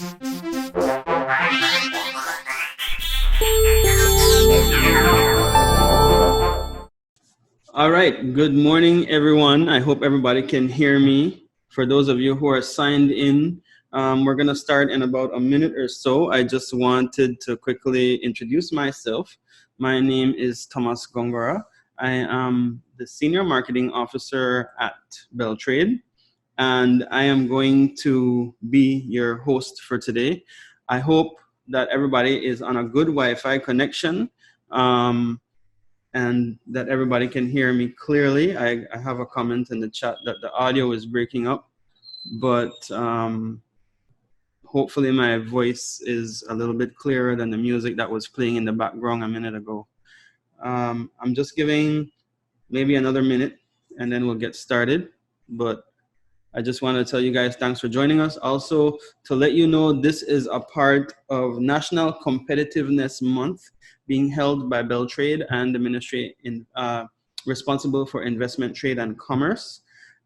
All right, good morning, everyone. I hope everybody can hear me. For those of you who are signed in, we're going to start in about a minute or so. I just wanted to quickly introduce myself. My name is Thomas Gongora. I am the Senior Marketing Officer at BELTRAIDE, and I am going to be your host for today. I hope that everybody is on a good Wi-Fi connection. And that everybody can hear me clearly. I have a comment in the chat that the audio is breaking up, but hopefully my voice is a little bit clearer than the music that was playing in the background a minute ago. I'm just giving maybe another minute and then we'll get started, but I just want to tell you guys thanks for joining us. Also, to let you know, this is a part of National Competitiveness Month being held by BELTRAIDE and the Ministry responsible for Investment, Trade, and Commerce.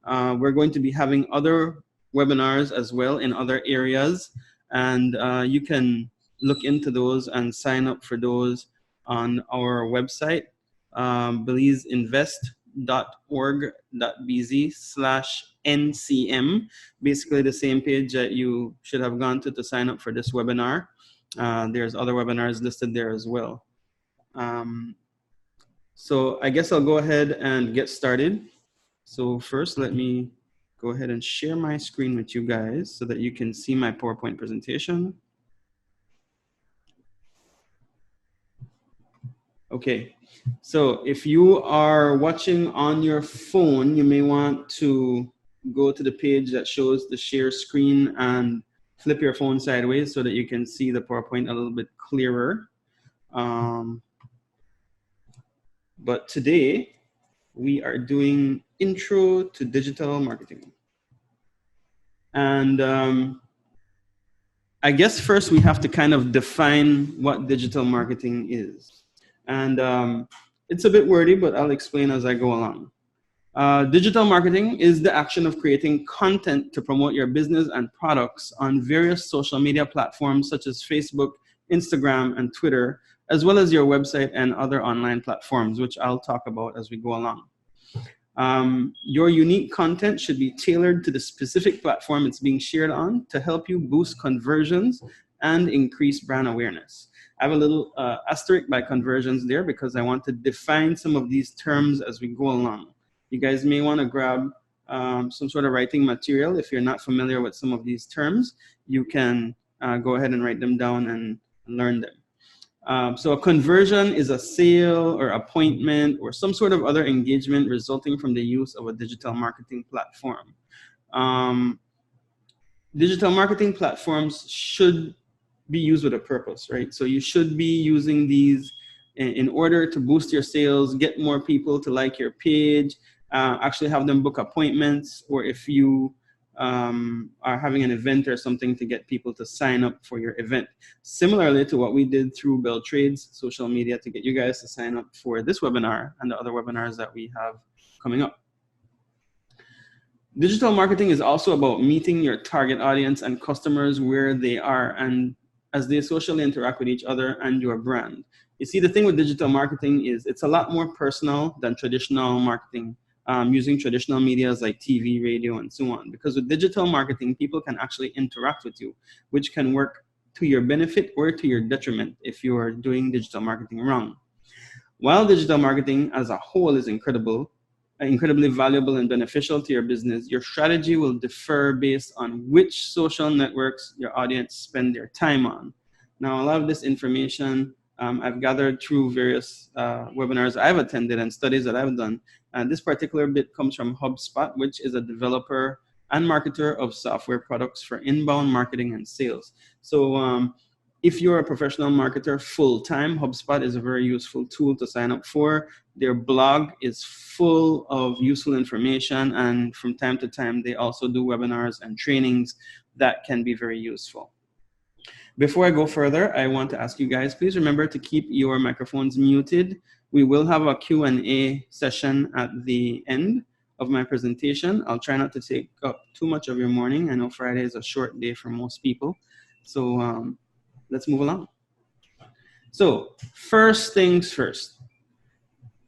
We're going to be having other webinars as well in other areas, and you can look into those and sign up for those on our website, belizeinvest.org.bz/NCM, basically the same page that you should have gone to sign up for this webinar. There's other webinars listed there as well. So I guess I'll go ahead and get started. So first, let me go ahead and share my screen with you guys so that you can see my PowerPoint presentation. Okay, so if you are watching on your phone, you may want to go to the page that shows the share screen and flip your phone sideways so that you can see the PowerPoint a little bit clearer. But today we are doing Intro to Digital Marketing. And I guess first we have to kind of define what digital marketing is. And it's a bit wordy, but I'll explain as I go along. Digital marketing is the action of creating content to promote your business and products on various social media platforms such as Facebook, Instagram, and Twitter, as well as your website and other online platforms, which I'll talk about as we go along. Your unique content should be tailored to the specific platform it's being shared on to help you boost conversions and increase brand awareness. I have a little asterisk by conversions there because I want to define some of these terms as we go along. You guys may want to grab some sort of writing material. If you're not familiar with some of these terms, you can go ahead and write them down and learn them. So a conversion is a sale or appointment or some sort of other engagement resulting from the use of a digital marketing platform. Digital marketing platforms should be used with a purpose, right? So you should be using these in order to boost your sales, get more people to like your page, actually have them book appointments, or if you are having an event or something, to get people to sign up for your event. Similarly to what we did through BELTRAIDE's social media to get you guys to sign up for this webinar and the other webinars that we have coming up. Digital marketing is also about meeting your target audience and customers where they are and as they socially interact with each other and your brand. You see, the thing with digital marketing is it's a lot more personal than traditional marketing, using traditional medias like TV, radio, and so on. Because with digital marketing, people can actually interact with you, which can work to your benefit or to your detriment if you are doing digital marketing wrong. While digital marketing as a whole is incredibly valuable and beneficial to your business, your strategy will differ based on which social networks your audience spend their time on. Now, a lot of this information I've gathered through various webinars I've attended and studies that I've done. And this particular bit comes from HubSpot, which is a developer and marketer of software products for inbound marketing and sales. So if you're a professional marketer full-time, HubSpot is a very useful tool to sign up for. Their blog is full of useful information, and from time to time, they also do webinars and trainings that can be very useful. Before I go further, I want to ask you guys, please remember to keep your microphones muted. We will have a Q&A session at the end of my presentation. I'll try not to take up too much of your morning. I know Friday is a short day for most people. So let's move along. So first things first,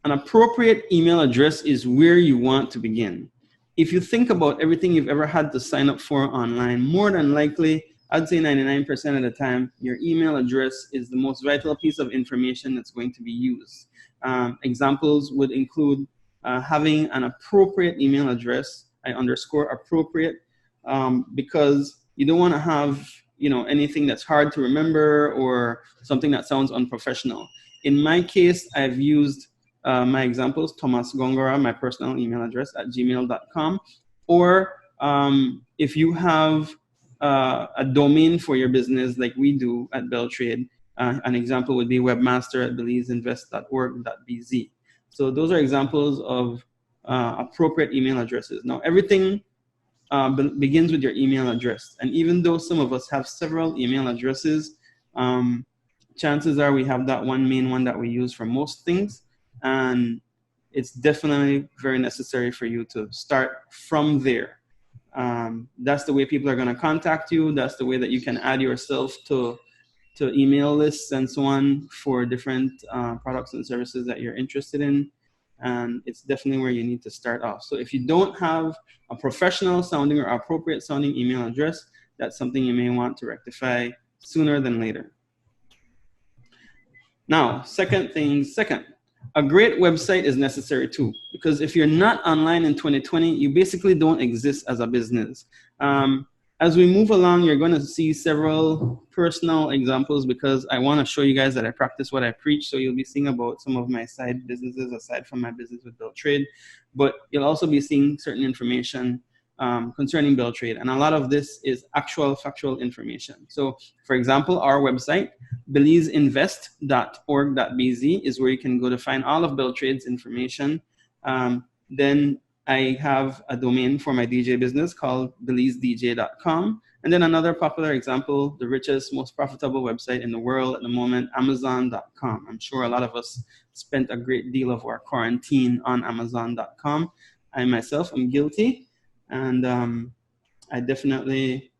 an appropriate email address is where you want to begin. If you think about everything you've ever had to sign up for online, more than likely, I'd say 99% of the time, your email address is the most vital piece of information that's going to be used. Examples would include having an appropriate email address. I underscore appropriate because you don't want to have anything that's hard to remember or something that sounds unprofessional. In my case, I've used my examples, Thomas Gongora, my personal email address at gmail.com. Or if you have a domain for your business like we do at BELTRAIDE, an example would be webmaster@belizeinvest.org.bz. So those are examples of appropriate email addresses. Now, everything begins with your email address. And even though some of us have several email addresses, chances are we have that one main one that we use for most things. And it's definitely very necessary for you to start from there. That's the way people are going to contact you. That's the way that you can add yourself to email lists and so on for different products and services that you're interested in. And it's definitely where you need to start off. So if you don't have a professional sounding or appropriate sounding email address, that's something you may want to rectify sooner than later. Now, second, a great website is necessary too, because if you're not online in 2020, you basically don't exist as a business. As we move along, you're going to see several personal examples because I want to show you guys that I practice what I preach. So you'll be seeing about some of my side businesses aside from my business with BELTRAIDE, but you'll also be seeing certain information concerning BELTRAIDE. And a lot of this is actual factual information. So for example, our website, belizeinvest.org.bz is where you can go to find all of BELTRAIDE's information. Then I have a domain for my DJ business called belizedj.com. And then another popular example, the richest, most profitable website in the world at the moment, Amazon.com. I'm sure a lot of us spent a great deal of our quarantine on Amazon.com. I myself am guilty. And I definitely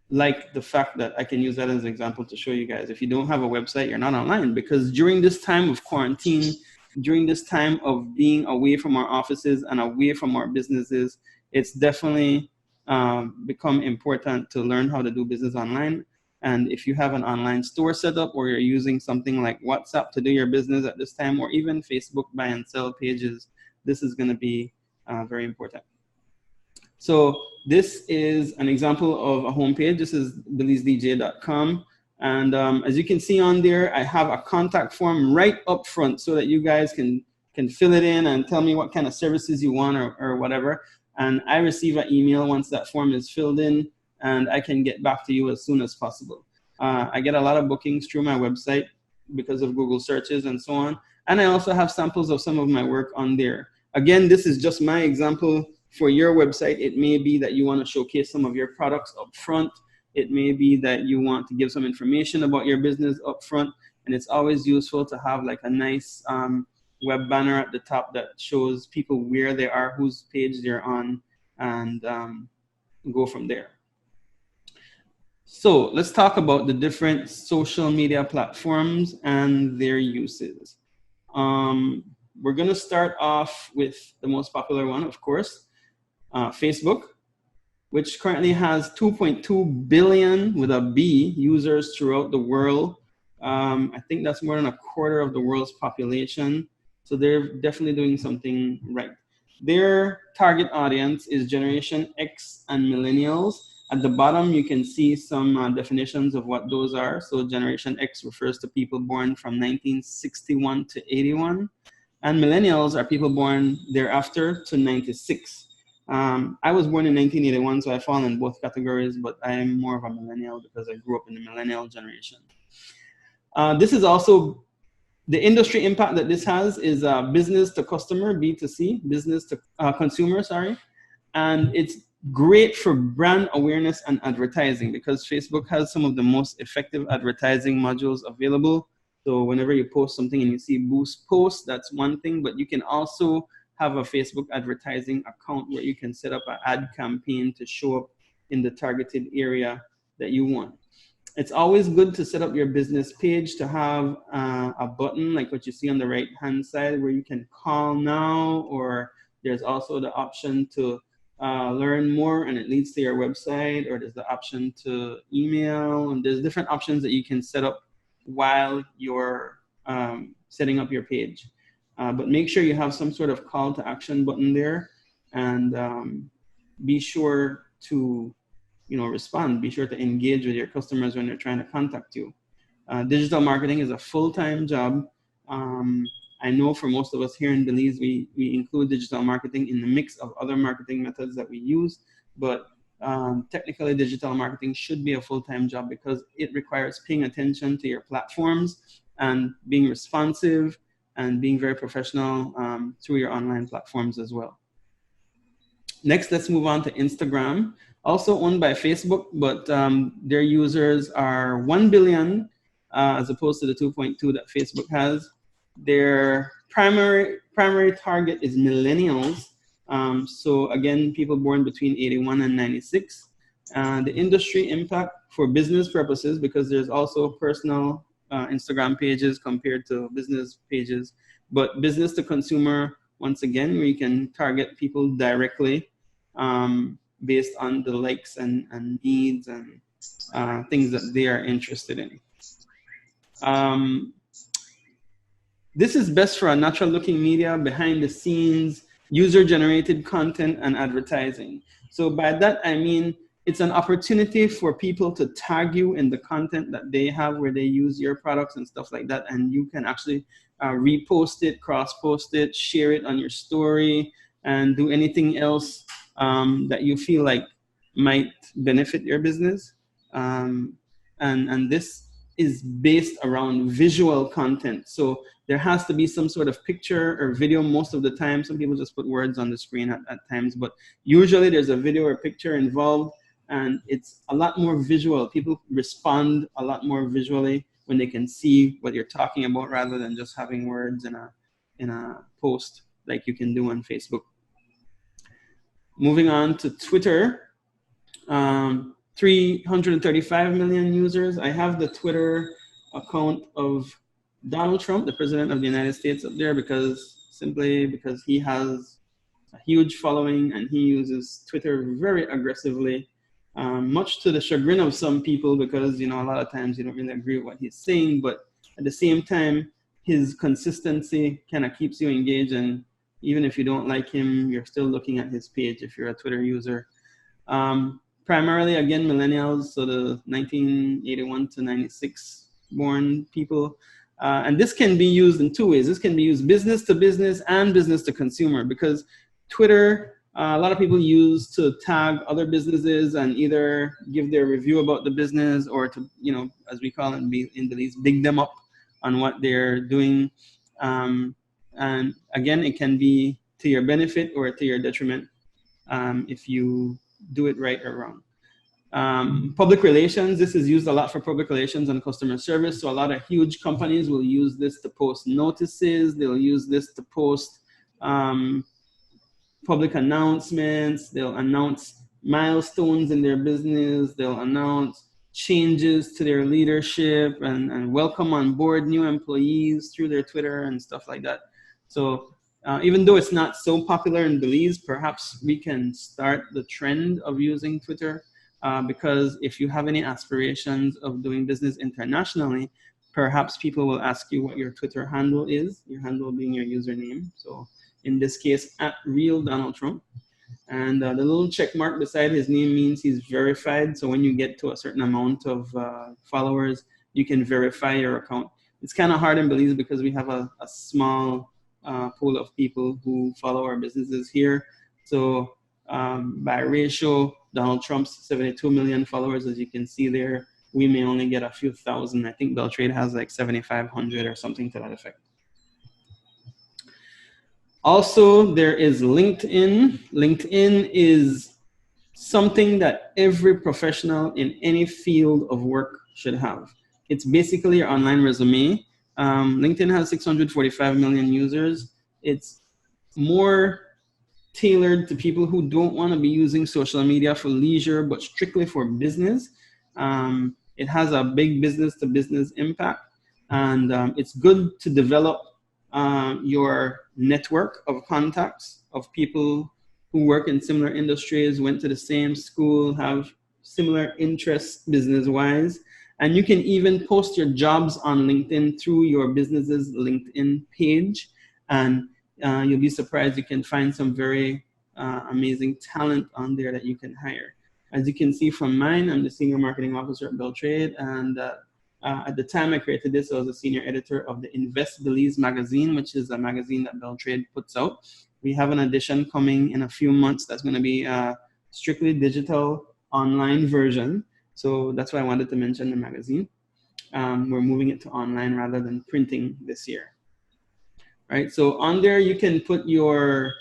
like the fact that I can use that as an example to show you guys. If you don't have a website, you're not online. Because during this time of quarantine, during this time of being away from our offices and away from our businesses, it's definitely become important to learn how to do business online. And if you have an online store set up or you're using something like WhatsApp to do your business at this time, or even Facebook buy and sell pages, this is going to be very important. So this is an example of a homepage. This is belizedj.com. And as you can see on there, I have a contact form right up front so that you guys can fill it in and tell me what kind of services you want or whatever. And I receive an email once that form is filled in, and I can get back to you as soon as possible. I get a lot of bookings through my website because of Google searches and so on. And I also have samples of some of my work on there. Again, this is just my example. For your website, it may be that you want to showcase some of your products up front. It may be that you want to give some information about your business up front. And it's always useful to have like a nice web banner at the top that shows people where they are, whose page they're on, and go from there. So let's talk about the different social media platforms and their uses. We're going to start off with the most popular one, of course. Facebook, which currently has 2.2 billion with a B users throughout the world. I think that's more than a quarter of the world's population. So they're definitely doing something right. Their target audience is Generation X and Millennials. At the bottom, you can see some definitions of what those are. So Generation X refers to people born from 1961 to 81. And Millennials are people born thereafter to 96. I was born in 1981, so I fall in both categories, but I'm more of a millennial because I grew up in the millennial generation. This is also the industry impact that this has is business to customer, B2C, business to consumer, sorry. And it's great for brand awareness and advertising because Facebook has some of the most effective advertising modules available. So whenever you post something and you see boost posts, that's one thing, but you can also have a Facebook advertising account where you can set up an ad campaign to show up in the targeted area that you want. It's always good to set up your business page to have a button like what you see on the right hand side where you can call now, or there's also the option to learn more and it leads to your website, or there's the option to email, and there's different options that you can set up while you're setting up your page. But make sure you have some sort of call to action button there, and be sure to respond. Be sure to engage with your customers when they're trying to contact you. Digital marketing is a full-time job. I know for most of us here in Belize, we include digital marketing in the mix of other marketing methods that we use, but technically digital marketing should be a full-time job because it requires paying attention to your platforms and being responsive and being very professional through your online platforms as well. Next, let's move on to Instagram, also owned by Facebook, but their users are 1 billion as opposed to the 2.2 that Facebook has. Their primary target is millennials. So again, people born between 81 and 96. The industry impact for business purposes, because there's also personal Instagram pages compared to business pages, but business to consumer, once again, we can target people directly based on the likes and needs and things that they are interested in. This is best for a natural looking media, behind the scenes, user generated content and advertising. So by that, I mean, it's an opportunity for people to tag you in the content that they have where they use your products and stuff like that. And you can actually repost it, cross-post it, share it on your story, and do anything else that you feel like might benefit your business. And this is based around visual content. So there has to be some sort of picture or video most of the time. Some people just put words on the screen at times, but usually there's a video or picture involved, and it's a lot more visual. People respond a lot more visually when they can see what you're talking about rather than just having words in a post like you can do on Facebook. Moving on to Twitter, 335 million users. I have the Twitter account of Donald Trump, the president of the United States, up there simply because he has a huge following and he uses Twitter very aggressively, much to the chagrin of some people, because a lot of times you don't really agree with what he's saying, but at the same time, his consistency kind of keeps you engaged, and even if you don't like him, you're still looking at his page if you're a Twitter user. Primarily, again, millennials, so the 1981 to 96 born people. And this can be used in two ways. This can be used business to business and business to consumer, because Twitter, a lot of people use to tag other businesses and either give their review about the business or to, as we call it in Belize, big them up on what they're doing. And again, it can be to your benefit or to your detriment if you do it right or wrong. Public relations, this is used a lot for public relations and customer service. So a lot of huge companies will use this to post notices. They'll use this to post public announcements. They'll announce milestones in their business. They'll announce changes to their leadership and welcome on board new employees through their Twitter and stuff like that. So even though it's not so popular in Belize, perhaps we can start the trend of using Twitter, because if you have any aspirations of doing business internationally, perhaps people will ask you what your Twitter handle is, your handle being your username. So in this case, @RealDonaldTrump. And the little check mark beside his name means he's verified. So when you get to a certain amount of followers, you can verify your account. It's kind of hard in Belize because we have a small pool of people who follow our businesses here. So by ratio, Donald Trump's 72 million followers, as you can see there, we may only get a few thousand. I think BELTRAIDE has like 7,500 or something to that effect. Also, there is LinkedIn. LinkedIn is something that every professional in any field of work should have. It's basically your online resume. LinkedIn has 645 million users. It's more tailored to people who don't want to be using social media for leisure, but strictly for business. It has a big business-to-business impact, and it's good to develop your network of contacts of people who work in similar industries, went to the same school, have similar interests business-wise. And you can even post your jobs on LinkedIn through your business's LinkedIn page. And you'll be surprised, you can find some very amazing talent on there that you can hire. As you can see from mine, I'm the Senior Marketing Officer at BELTRAIDE, and at the time I created this, I was a senior editor of the Invest Belize magazine, which is a magazine that BELTRAIDE puts out. We have an edition coming in a few months that's going to be a strictly digital online version. So that's why I wanted to mention the magazine. We're moving it to online rather than printing this year. Right, so on there you can put your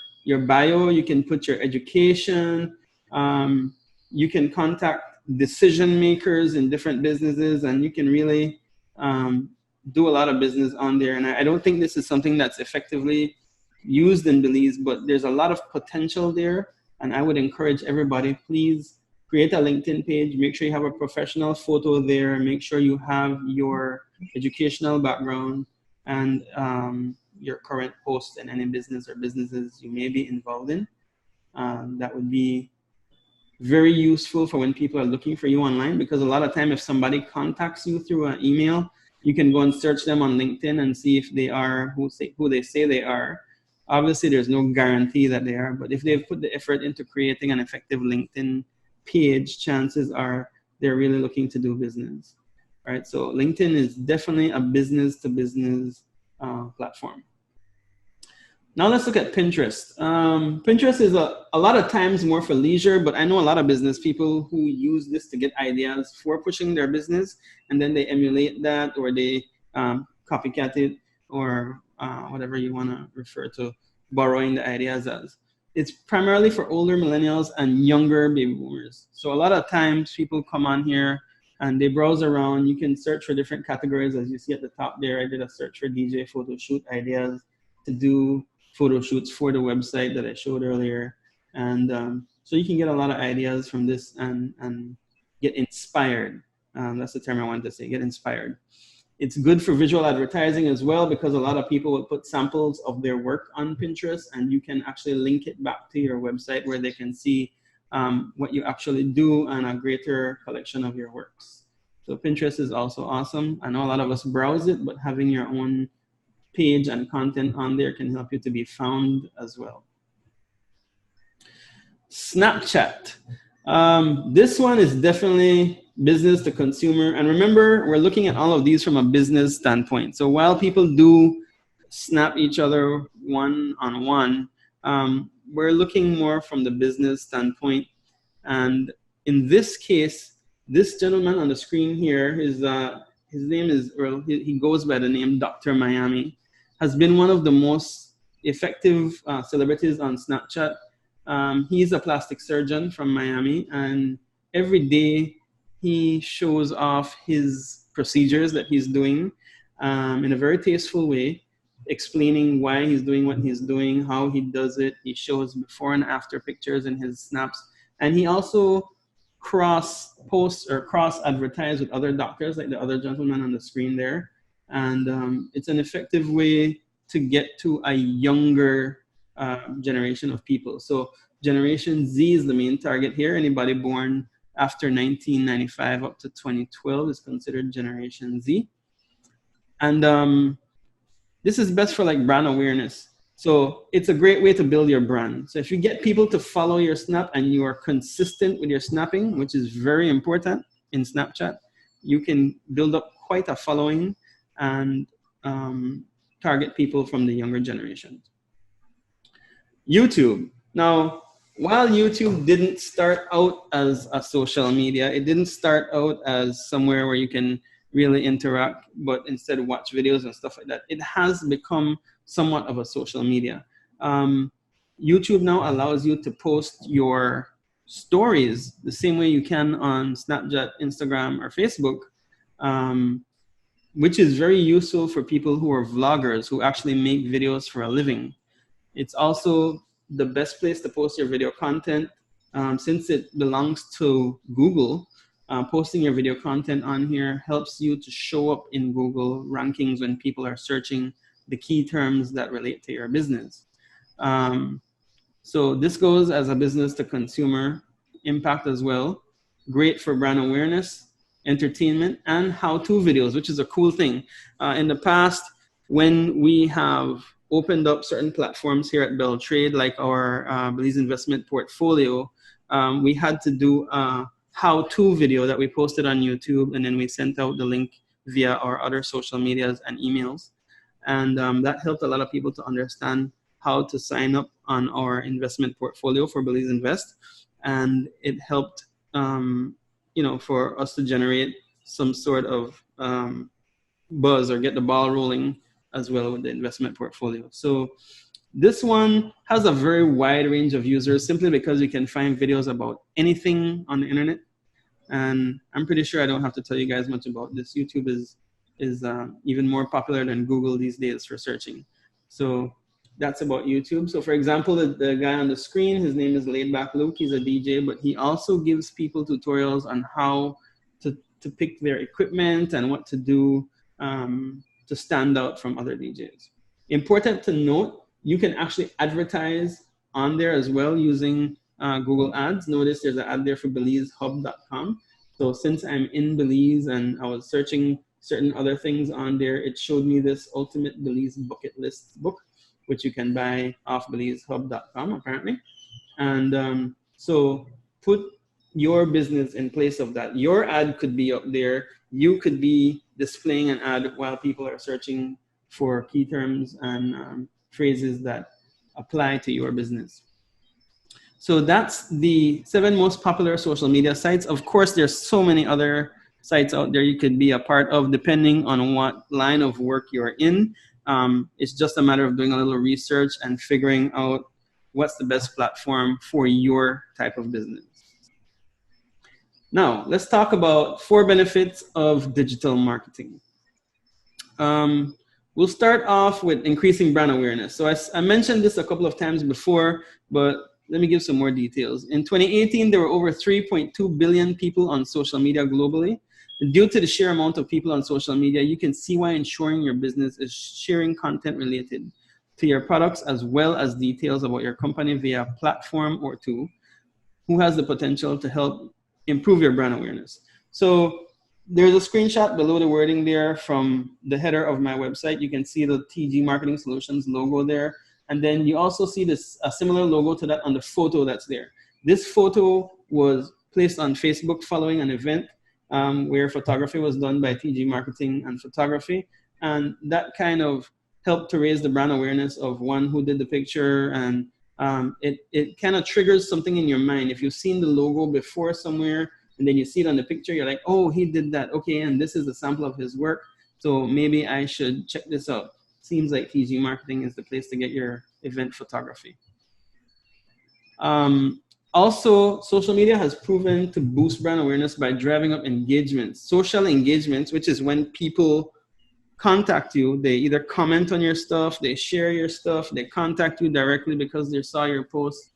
bio, you can put your education, you can contact decision makers in different businesses, and you can really do a lot of business on there. And I don't think this is something that's effectively used in Belize, but there's a lot of potential there. And I would encourage everybody, please create a LinkedIn page, make sure you have a professional photo there, make sure you have your educational background and your current post in any business or businesses you may be involved in. That would be very useful for when people are looking for you online, because a lot of time if somebody contacts you through an email, you can go and search them on LinkedIn and see if they are who they say they are. Obviously, there's no guarantee that they are, but if they've put the effort into creating an effective LinkedIn page, chances are they're really looking to do business, right? So LinkedIn is definitely a business-to-business platform. Now let's look at Pinterest. Pinterest is a lot of times more for leisure, but I know a lot of business people who use this to get ideas for pushing their business, and then they emulate that, or they copycat it, or whatever you want to refer to borrowing the ideas as. It's primarily for older millennials and younger baby boomers. So a lot of times people come on here and they browse around. You can search for different categories, as you see at the top there. I did a search for DJ photo shoot ideas to do photo shoots for the website that I showed earlier. And so you can get a lot of ideas from this and get inspired. That's the term I wanted to say, get inspired. It's good for visual advertising as well, because a lot of people will put samples of their work on Pinterest, and you can actually link it back to your website where they can see what you actually do and a greater collection of your works. So Pinterest is also awesome. I know a lot of us browse it, but having your own page and content on there can help you to be found as well. Snapchat. This one is definitely business to consumer. And remember, we're looking at all of these from a business standpoint. So while people do snap each other one-on-one, we're looking more from the business standpoint. And in this case, this gentleman on the screen here, his name is, well, he goes by the name Dr. Miami, has been one of the most effective celebrities on Snapchat. He's a plastic surgeon from Miami, and every day he shows off his procedures that he's doing in a very tasteful way, explaining why he's doing what he's doing, how he does it. He shows before and after pictures in his snaps. And he also cross-posts or cross-advertise with other doctors, like the other gentleman on the screen there. And it's an effective way to get to a younger generation of people. So Generation Z is the main target here. Anybody born after 1995 up to 2012 is considered Generation Z. And this is best for like brand awareness. So it's a great way to build your brand. So if you get people to follow your snap and you are consistent with your snapping, which is very important in Snapchat, you can build up quite a following and target people from the younger generation. YouTube. Now, while YouTube didn't start out as a social media, it didn't start out as somewhere where you can really interact, but instead watch videos and stuff like that, it has become somewhat of a social media. YouTube now allows you to post your stories the same way you can on Snapchat, Instagram, or Facebook, which is very useful for people who are vloggers who actually make videos for a living. It's also the best place to post your video content since it belongs to Google. Posting your video content on here helps you to show up in Google rankings when people are searching the key terms that relate to your business. So this goes as a business to consumer impact as well. Great for brand awareness, entertainment, and how-to videos, which is a cool thing. In the past, when we have opened up certain platforms here at BelTrade, like our Belize investment portfolio, we had to do a how-to video that we posted on YouTube, and then we sent out the link via our other social medias and emails. And that helped a lot of people to understand how to sign up on our investment portfolio for Belize Invest. And it helped, for us to generate some sort of buzz or get the ball rolling as well with the investment portfolio. So this one has a very wide range of users simply because you can find videos about anything on the internet. And I'm pretty sure I don't have to tell you guys much about this. YouTube is even more popular than Google these days for searching. So that's about YouTube. So for example, the guy on the screen, his name is Laidback Luke. He's a DJ, but he also gives people tutorials on how to pick their equipment and what to do to stand out from other DJs. Important to note, you can actually advertise on there as well using Google Ads. Notice there's an ad there for BelizeHub.com. So since I'm in Belize and I was searching certain other things on there, it showed me this Ultimate Belize Bucket List book, which you can buy off BelizeHub.com apparently. And so put your business in place of that. Your ad could be up there. You could be displaying an ad while people are searching for key terms and phrases that apply to your business. So that's the 7 most popular social media sites. Of course, there's so many other sites out there you could be a part of depending on what line of work you're in. It's just a matter of doing a little research and figuring out what's the best platform for your type of business. Now, let's talk about 4 benefits of digital marketing. We'll start off with increasing brand awareness. So I mentioned this a couple of times before, but let me give some more details. In 2018, there were over 3.2 billion people on social media globally. Due to the sheer amount of people on social media, you can see why ensuring your business is sharing content related to your products as well as details about your company via a platform or two who has the potential to help improve your brand awareness. So there's a screenshot below the wording there from the header of my website. You can see the TG Marketing Solutions logo there. And then you also see a similar logo to that on the photo that's there. This photo was placed on Facebook following an event where photography was done by TG Marketing and Photography. And that kind of helped to raise the brand awareness of one who did the picture. And it kind of triggers something in your mind. If you've seen the logo before somewhere and then you see it on the picture, you're like, oh, he did that. Okay, and this is a sample of his work. So maybe I should check this out. Seems like TG Marketing is the place to get your event photography. Also, social media has proven to boost brand awareness by driving up engagements. Social engagements, which is when people contact you, they either comment on your stuff, they share your stuff, they contact you directly because they saw your post.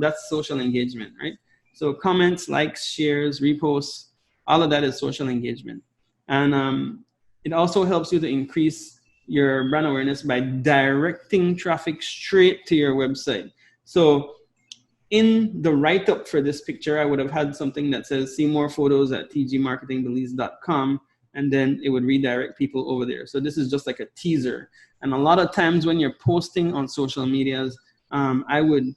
That's social engagement, right? So comments, likes, shares, reposts, all of that is social engagement. And it also helps you to increase your brand awareness by directing traffic straight to your website. So in the write-up for this picture, I would have had something that says, see more photos at tgmarketingbelize.com, and then it would redirect people over there. So this is just like a teaser. And a lot of times when you're posting on social medias, I would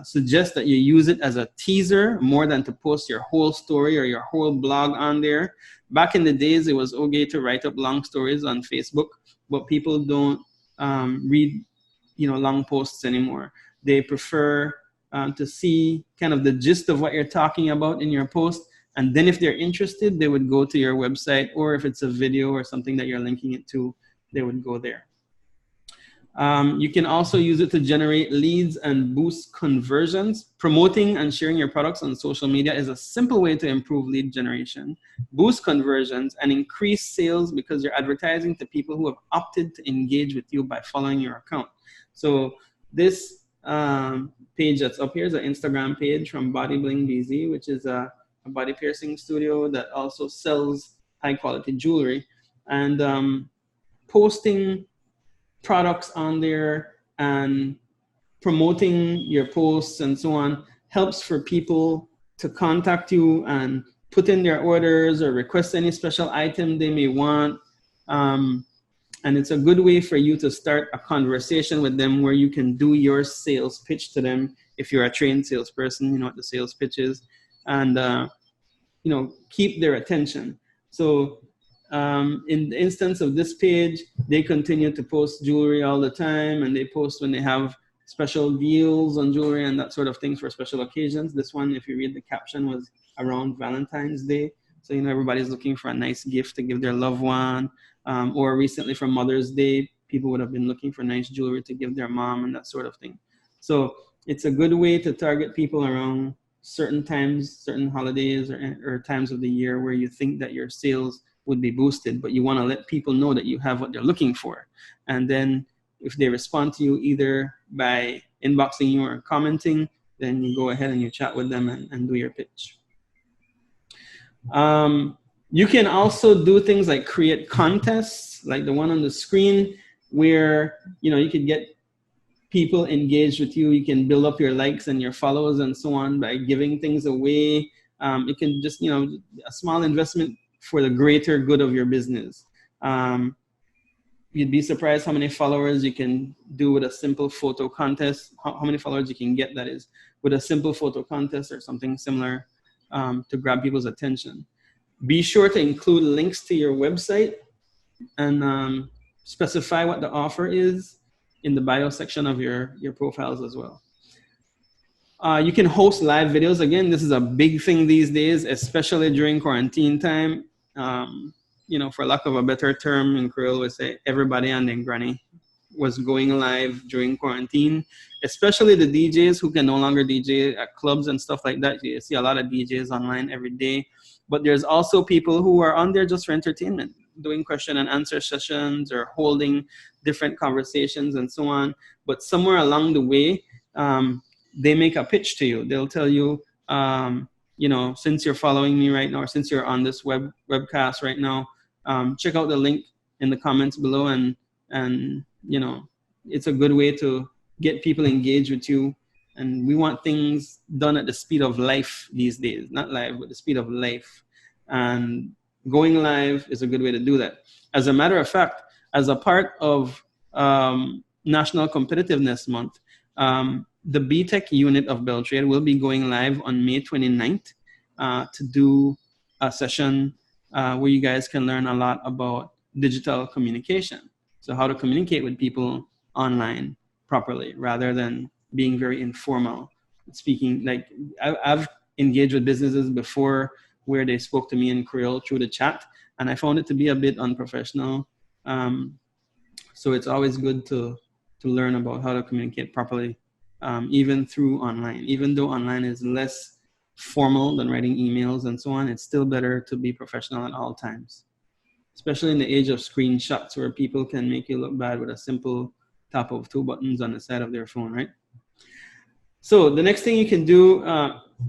suggest that you use it as a teaser more than to post your whole story or your whole blog on there. Back in the days, it was okay to write up long stories on Facebook, but people don't read, long posts anymore. They prefer to see kind of the gist of what you're talking about in your post. And then if they're interested, they would go to your website, or if it's a video or something that you're linking it to, they would go there. You can also use it to generate leads and boost conversions. Promoting and sharing your products on social media is a simple way to improve lead generation, boost conversions, and increase sales because you're advertising to people who have opted to engage with you by following your account. So this page that's up here is an Instagram page from BodyBlingBZ, which is a a body piercing studio that also sells high quality jewelry, and posting products on there and promoting your posts and so on helps for people to contact you and put in their orders or request any special item they may want. And it's a good way for you to start a conversation with them where you can do your sales pitch to them. If you're a trained salesperson, you know what the sales pitch is, and keep their attention. So in the instance of this page, they continue to post jewelry all the time, and they post when they have special deals on jewelry and that sort of things for special occasions. This one, if you read the caption, was around Valentine's Day. So, everybody's looking for a nice gift to give their loved one. Or recently for Mother's Day, people would have been looking for nice jewelry to give their mom and that sort of thing. So it's a good way to target people around certain times, certain holidays or times of the year where you think that your sales would be boosted, but you want to let people know that you have what they're looking for. And then if they respond to you either by inboxing you or commenting, then you go ahead and you chat with them and do your pitch. You can also do things like create contests, like the one on the screen, where you could get people engaged with you. You can build up your likes and your followers and so on by giving things away. It can just a small investment for the greater good of your business. You'd be surprised how many followers you can do with a simple photo contest, how many followers you can get, that is, with a simple photo contest or something similar to grab people's attention. Be sure to include links to your website and specify what the offer is in the bio section of your profiles as well. You can host live videos. Again, this is a big thing these days, especially during quarantine time. For lack of a better term, in Creole we say everybody and their granny was going live during quarantine, especially the DJs who can no longer DJ at clubs and stuff like that. You see a lot of DJs online every day, but there's also people who are on there just for entertainment, doing question and answer sessions or holding different conversations and so on. But somewhere along the way, they make a pitch to you. They'll tell you, since you're following me right now, or since you're on this webcast right now, check out the link in the comments below, and it's a good way to get people engaged with you. And we want things done at the speed of life these days, not live, but the speed of life. And going live is a good way to do that. As a matter of fact, as a part of National Competitiveness Month, the BTech unit of BELTRAIDE will be going live on May 29th to do a session where you guys can learn a lot about digital communication. So how to communicate with people online properly rather than being very informal. Speaking, like I've engaged with businesses before where they spoke to me in Creole through the chat, and I found it to be a bit unprofessional. So it's always good to learn about how to communicate properly, even through online. Even though online is less formal than writing emails and so on, it's still better to be professional at all times, especially in the age of screenshots where people can make you look bad with a simple tap of two buttons on the side of their phone, right? So the next thing you can do,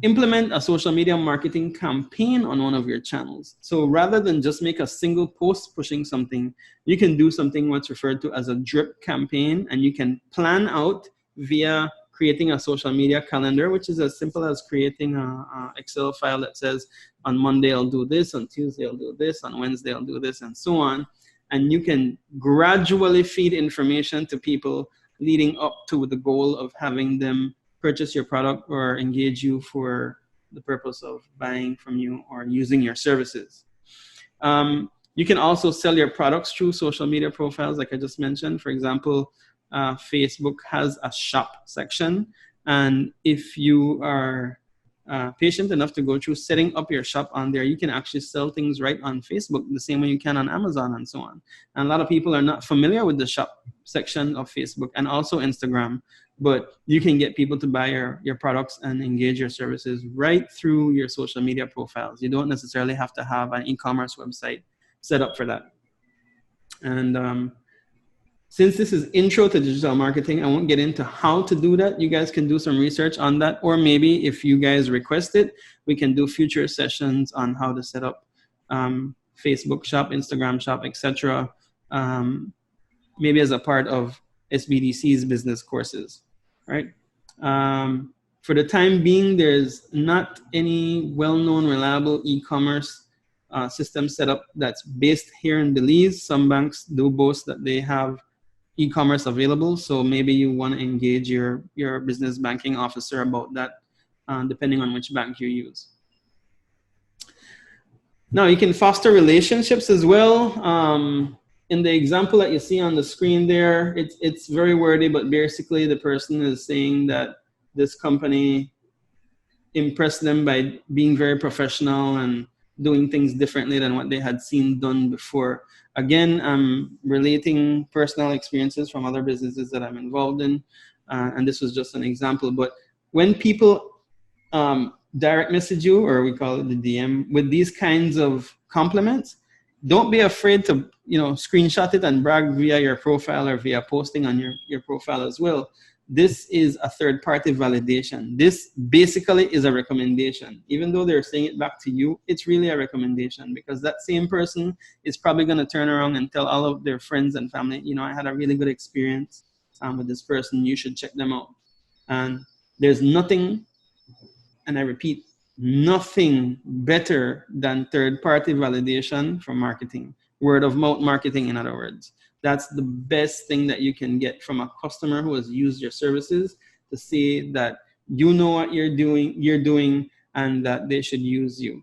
implement a social media marketing campaign on one of your channels. So rather than just make a single post pushing something, you can do something what's referred to as a drip campaign, and you can plan out via creating a social media calendar, which is as simple as creating a Excel file that says on Monday I'll do this, on Tuesday I'll do this, on Wednesday I'll do this, and so on. And you can gradually feed information to people leading up to the goal of having them purchase your product or engage you for the purpose of buying from you or using your services. You can also sell your products through social media profiles, like I just mentioned. For example, Facebook has a shop section, and if you are patient enough to go through setting up your shop on there, you can actually sell things right on Facebook the same way you can on Amazon and so on. And a lot of people are not familiar with the shop section of Facebook and also Instagram, but you can get people to buy your products and engage your services right through your social media profiles. You don't necessarily have to have an e-commerce website set up for that. And Since this is intro to digital marketing, I won't get into how to do that. You guys can do some research on that, or maybe if you guys request it, we can do future sessions on how to set up Facebook shop, Instagram shop, etc. Maybe as a part of SBDC's business courses, right? For the time being, there's not any well-known, reliable e-commerce system set up that's based here in Belize. Some banks do boast that they have e-commerce available, so maybe you want to engage your business banking officer about that, depending on which bank you use. Now, you can foster relationships as well. In the example that you see on the screen there, it's very wordy, but basically the person is saying that this company impressed them by being very professional and doing things differently than what they had seen done before. Again, I'm relating personal experiences from other businesses that I'm involved in, and this was just an example. But when people direct message you, or we call it the DM, with these kinds of compliments, don't be afraid to screenshot it and brag via your profile or via posting on your profile as well. This is a third-party validation. This basically is a recommendation. Even though they're saying it back to you, it's really a recommendation, because that same person is probably going to turn around and tell all of their friends and family, I had a really good experience with this person. You should check them out. And there's nothing, and I repeat, nothing better than third-party validation for marketing. Word of mouth marketing, in other words. That's the best thing that you can get from a customer who has used your services, to say that you know what you're doing, and that they should use you.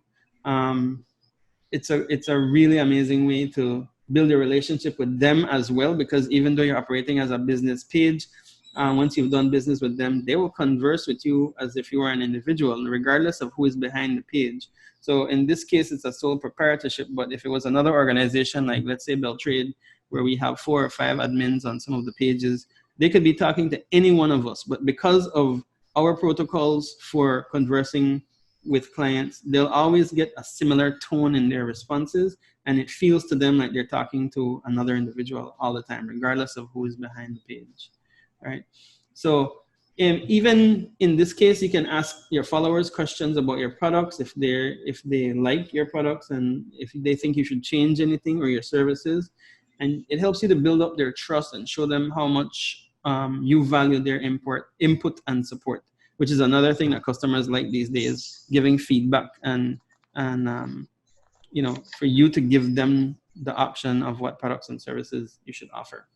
It's a really amazing way to build a relationship with them as well, because even though you're operating as a business page, once you've done business with them, they will converse with you as if you were an individual, regardless of who is behind the page. So in this case, it's a sole proprietorship. But if it was another organization, like let's say BELTRAIDE, where we have 4 or 5 admins on some of the pages, they could be talking to any one of us. But because of our protocols for conversing with clients, they'll always get a similar tone in their responses, and it feels to them like they're talking to another individual all the time, regardless of who is behind the page. Right? So even in this case, you can ask your followers questions about your products, if they like your products and if they think you should change anything, or your services. And it helps you to build up their trust and show them how much you value their input and support, which is another thing that customers like these days, giving feedback and for you to give them the option of what products and services you should offer.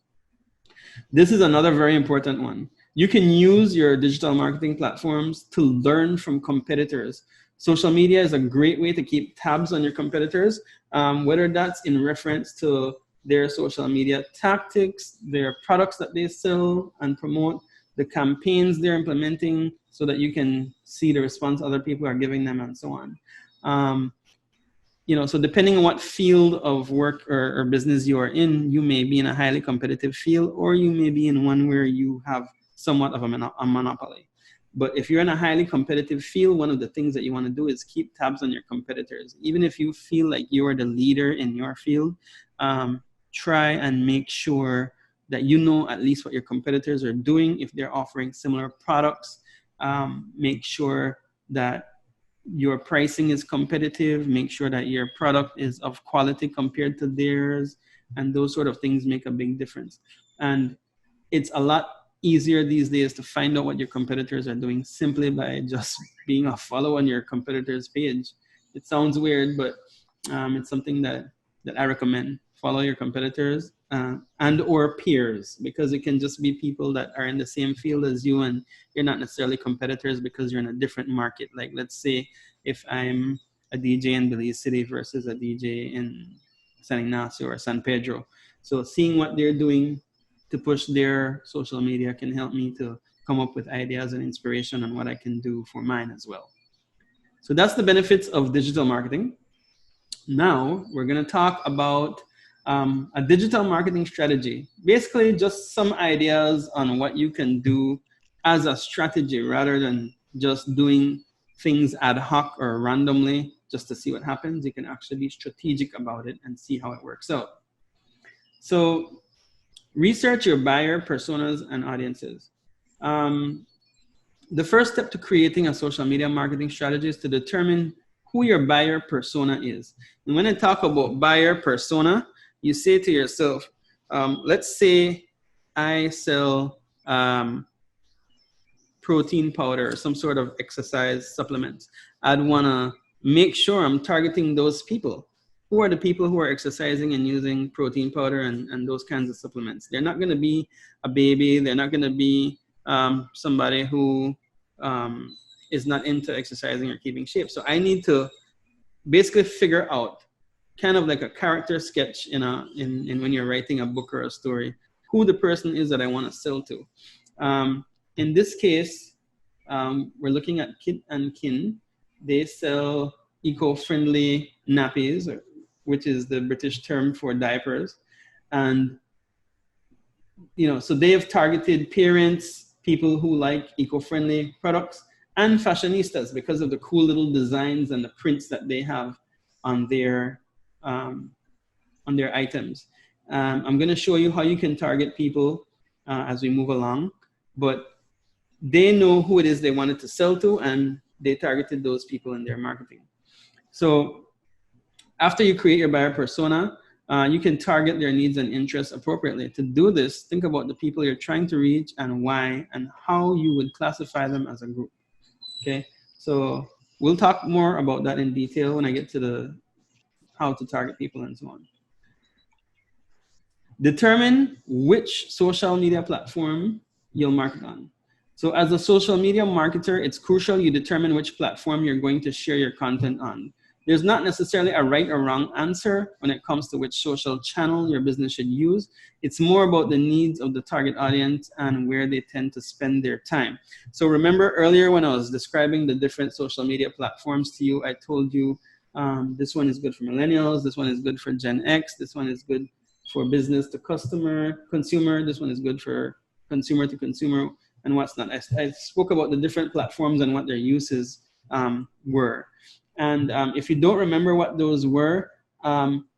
This is another very important one. You can use your digital marketing platforms to learn from competitors. Social media is a great way to keep tabs on your competitors, whether that's in reference to their social media tactics, their products that they sell and promote, the campaigns they're implementing, so that you can see the response other people are giving them, and so on. So depending on what field of work or business you are in, you may be in a highly competitive field, or you may be in one where you have somewhat of a monopoly. But if you're in a highly competitive field, one of the things that you want to do is keep tabs on your competitors. Even if you feel like you are the leader in your field, try and make sure that you know at least what your competitors are doing. If they're offering similar products, make sure that your pricing is competitive, make sure that your product is of quality compared to theirs, and those sort of things make a big difference. And it's a lot easier these days to find out what your competitors are doing simply by just being a follow on your competitor's page. It sounds weird, but it's something that I recommend. Follow your competitors and or peers, because it can just be people that are in the same field as you, and you're not necessarily competitors because you're in a different market. Like let's say if I'm a DJ in Belize City versus a DJ in San Ignacio or San Pedro. So seeing what they're doing to push their social media can help me to come up with ideas and inspiration on what I can do for mine as well. So that's the benefits of digital marketing. Now we're going to talk about a digital marketing strategy. Basically just some ideas on what you can do as a strategy, rather than just doing things ad hoc or randomly just to see what happens. You can actually be strategic about it and see how it works out. So Research your buyer personas and audiences. The first step to creating a social media marketing strategy is to determine who your buyer persona is. And when I talk about buyer persona, you say to yourself, let's say I sell protein powder or some sort of exercise supplements. I'd want to make sure I'm targeting those people. Who are the people who are exercising and using protein powder and those kinds of supplements? They're not going to be a baby. They're not going to be somebody who is not into exercising or keeping shape. So I need to basically figure out, kind of like a character sketch in when you're writing a book or a story, who the person is that I want to sell to. In this case, we're looking at Kit and Kin. They sell eco-friendly nappies, which is the British term for diapers. And, so they have targeted parents, people who like eco-friendly products, and fashionistas because of the cool little designs and the prints that they have on their items. I'm going to show you how you can target people as we move along, but they know who it is they wanted to sell to, and they targeted those people in their marketing. So after you create your buyer persona, you can target their needs and interests appropriately. To do this, think about the people you're trying to reach and why, and how you would classify them as a group. Okay, so we'll talk more about that in detail when I get to how to target people and so on. Determine which social media platform you'll market on. So as a social media marketer, it's crucial you determine which platform you're going to share your content on. There's not necessarily a right or wrong answer when it comes to which social channel your business should use. It's more about the needs of the target audience and where they tend to spend their time. So remember earlier when I was describing the different social media platforms to you, I told you this one is good for millennials, this one is good for Gen X, this one is good for business to consumer, this one is good for consumer to consumer, and what's not. I spoke about the different platforms and what their uses were. And if you don't remember what those were,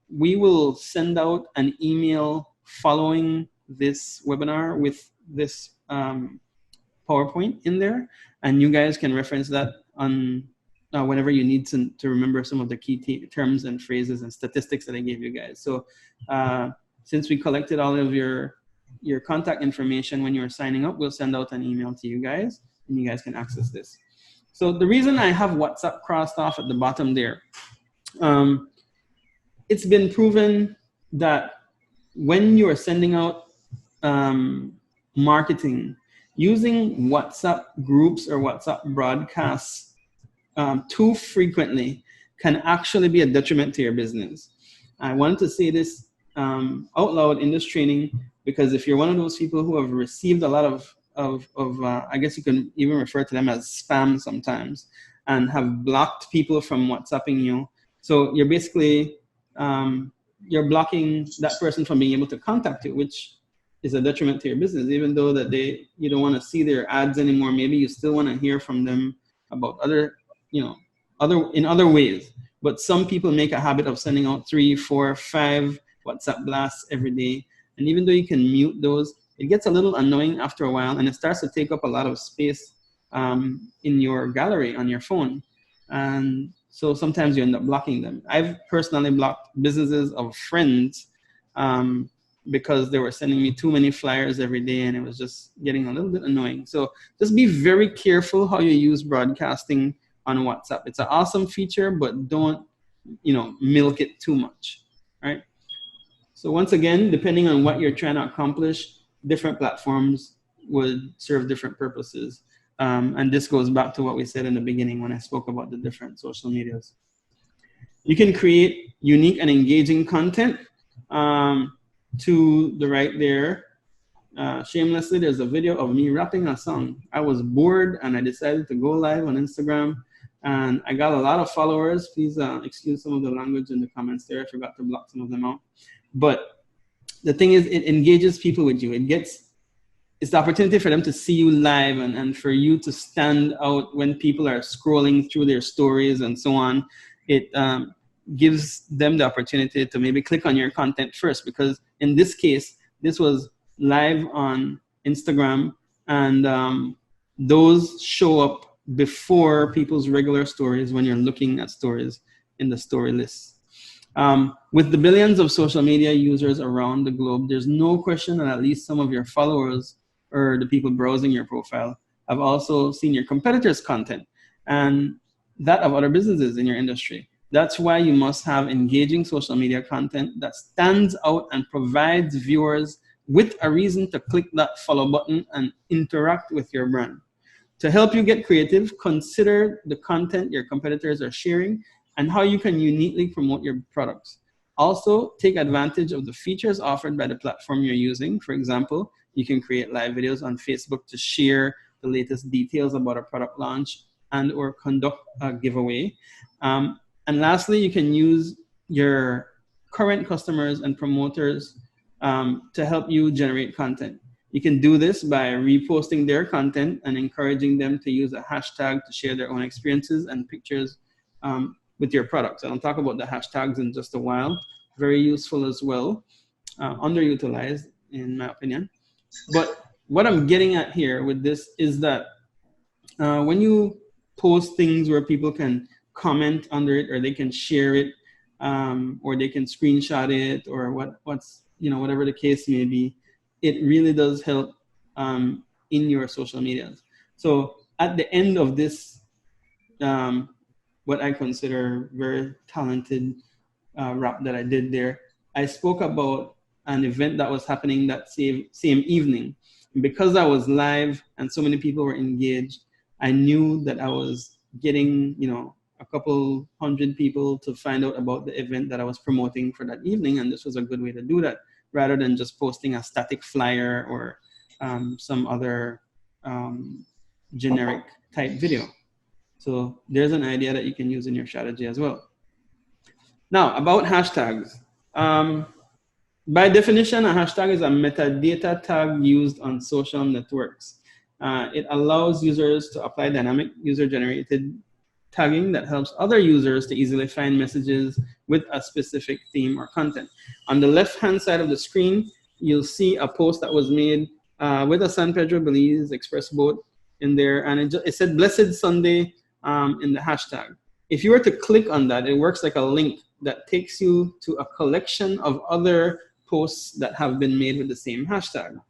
we will send out an email following this webinar with this PowerPoint in there, and you guys can reference that on whenever you need to remember some of the key terms and phrases and statistics that I gave you guys. So since we collected all of your contact information when you were signing up, we'll send out an email to you guys, and you guys can access this. So the reason I have WhatsApp crossed off at the bottom there, it's been proven that when you are sending out marketing, using WhatsApp groups or WhatsApp broadcasts too frequently can actually be a detriment to your business. I wanted to say this out loud in this training, because if you're one of those people who have received a lot of I guess you can even refer to them as spam sometimes, and have blocked people from WhatsApping you. So you're basically, you're blocking that person from being able to contact you, which is a detriment to your business, even though that you don't want to see their ads anymore. Maybe you still want to hear from them about other ways. But some people make a habit of sending out 3, 4, 5 WhatsApp blasts every day. And even though you can mute those, it gets a little annoying after a while, and it starts to take up a lot of space in your gallery on your phone. And so sometimes you end up blocking them. I've personally blocked businesses of friends because they were sending me too many flyers every day, and it was just getting a little bit annoying. So just be very careful how you use broadcasting on WhatsApp. It's an awesome feature, but don't milk it too much, right? So once again, depending on what you're trying to accomplish, different platforms would serve different purposes. And this goes back to what we said in the beginning when I spoke about the different social medias. You can create unique and engaging content. To the right there, shamelessly, there's a video of me rapping a song. I was bored and I decided to go live on Instagram, and I got a lot of followers. Please excuse some of the language in the comments there. I forgot to block some of them out. But the thing is, it engages people with you. It's the opportunity for them to see you live, and for you to stand out when people are scrolling through their stories and so on. It gives them the opportunity to maybe click on your content first, because in this case, this was live on Instagram, and those show up before people's regular stories when you're looking at stories in the story list. With the billions of social media users around the globe, there's no question that at least some of your followers or the people browsing your profile have also seen your competitors' content and that of other businesses in your industry. That's why you must have engaging social media content that stands out and provides viewers with a reason to click that follow button and interact with your brand. To help you get creative, consider the content your competitors are sharing and how you can uniquely promote your products. Also, take advantage of the features offered by the platform you're using. For example, you can create live videos on Facebook to share the latest details about a product launch and or conduct a giveaway. And lastly, you can use your current customers and promoters to help you generate content. You can do this by reposting their content and encouraging them to use a hashtag to share their own experiences and pictures with your products. And I'll talk about the hashtags in just a while. Very useful as well, underutilized in my opinion. But what I'm getting at here with this is that when you post things where people can comment under it or they can share it or they can screenshot it or what's whatever the case may be, it really does help in your social medias. So at the end of this, what I consider very talented rap that I did there, I spoke about an event that was happening that same evening. And because I was live and so many people were engaged, I knew that I was getting, a couple hundred people to find out about the event that I was promoting for that evening. And this was a good way to do that rather than just posting a static flyer or some other generic type video. So there's an idea that you can use in your strategy as well. Now, about hashtags. By definition, a hashtag is a metadata tag used on social networks. It allows users to apply dynamic user-generated tagging that helps other users to easily find messages with a specific theme or content. On the left-hand side of the screen, you'll see a post that was made with a San Pedro Belize express boat in there, and it said Blessed Sunday in the hashtag. If you were to click on that, it works like a link that takes you to a collection of other posts that have been made with the same hashtag.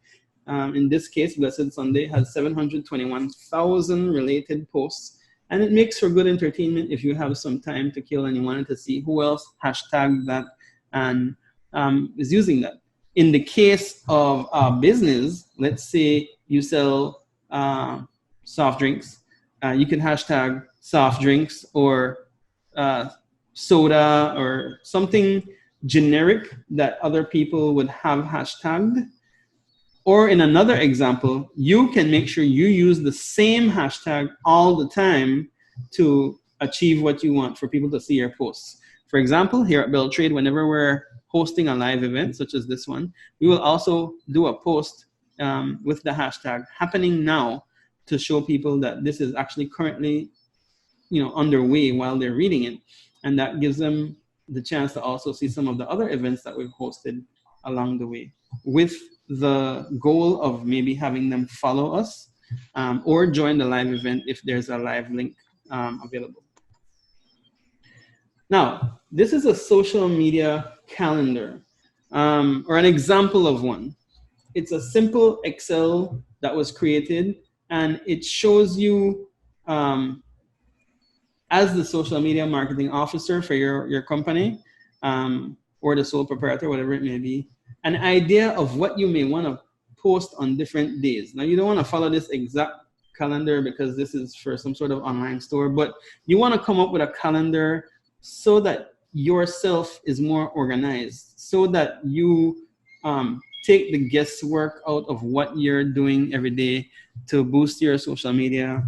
In this case, Blessed Sunday has 721,000 related posts, and it makes for good entertainment if you have some time to kill and you wanted to see who else hashtagged that and is using that. In the case of a business, let's say you sell soft drinks, you can hashtag soft drinks or soda or something generic that other people would have hashtagged. Or in another example, you can make sure you use the same hashtag all the time to achieve what you want for people to see your posts. For example, here at BELTRAIDE, whenever we're hosting a live event such as this one, we will also do a post with the hashtag happening now to show people that this is actually currently underway while they're reading it. And that gives them the chance to also see some of the other events that we've hosted along the way, with the goal of maybe having them follow us or join the live event if there's a live link available. Now, this is a social media calendar or an example of one. It's a simple Excel that was created, and it shows you as the social media marketing officer for your company or the sole proprietor, whatever it may be, an idea of what you may want to post on different days. Now, you don't want to follow this exact calendar because this is for some sort of online store, but you want to come up with a calendar so that yourself is more organized, so that you take the guesswork out of what you're doing every day to boost your social media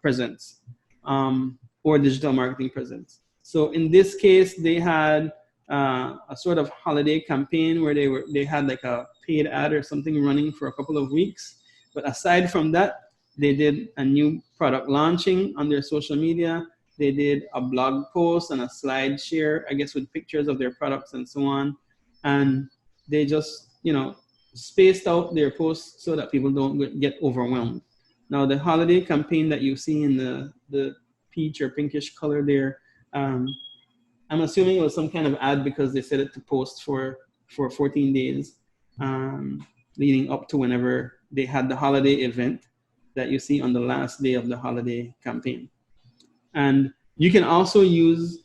presence or digital marketing presence. So in this case, they had a sort of holiday campaign where they had like a paid ad or something running for a couple of weeks. But aside from that, they did a new product launching on their social media. They did a blog post and a slide share, I guess, with pictures of their products and so on. And they just, spaced out their posts so that people don't get overwhelmed. Now, the holiday campaign that you see in the peach or pinkish color there, I'm assuming it was some kind of ad because they set it to post for 14 days leading up to whenever they had the holiday event that you see on the last day of the holiday campaign. And you can also use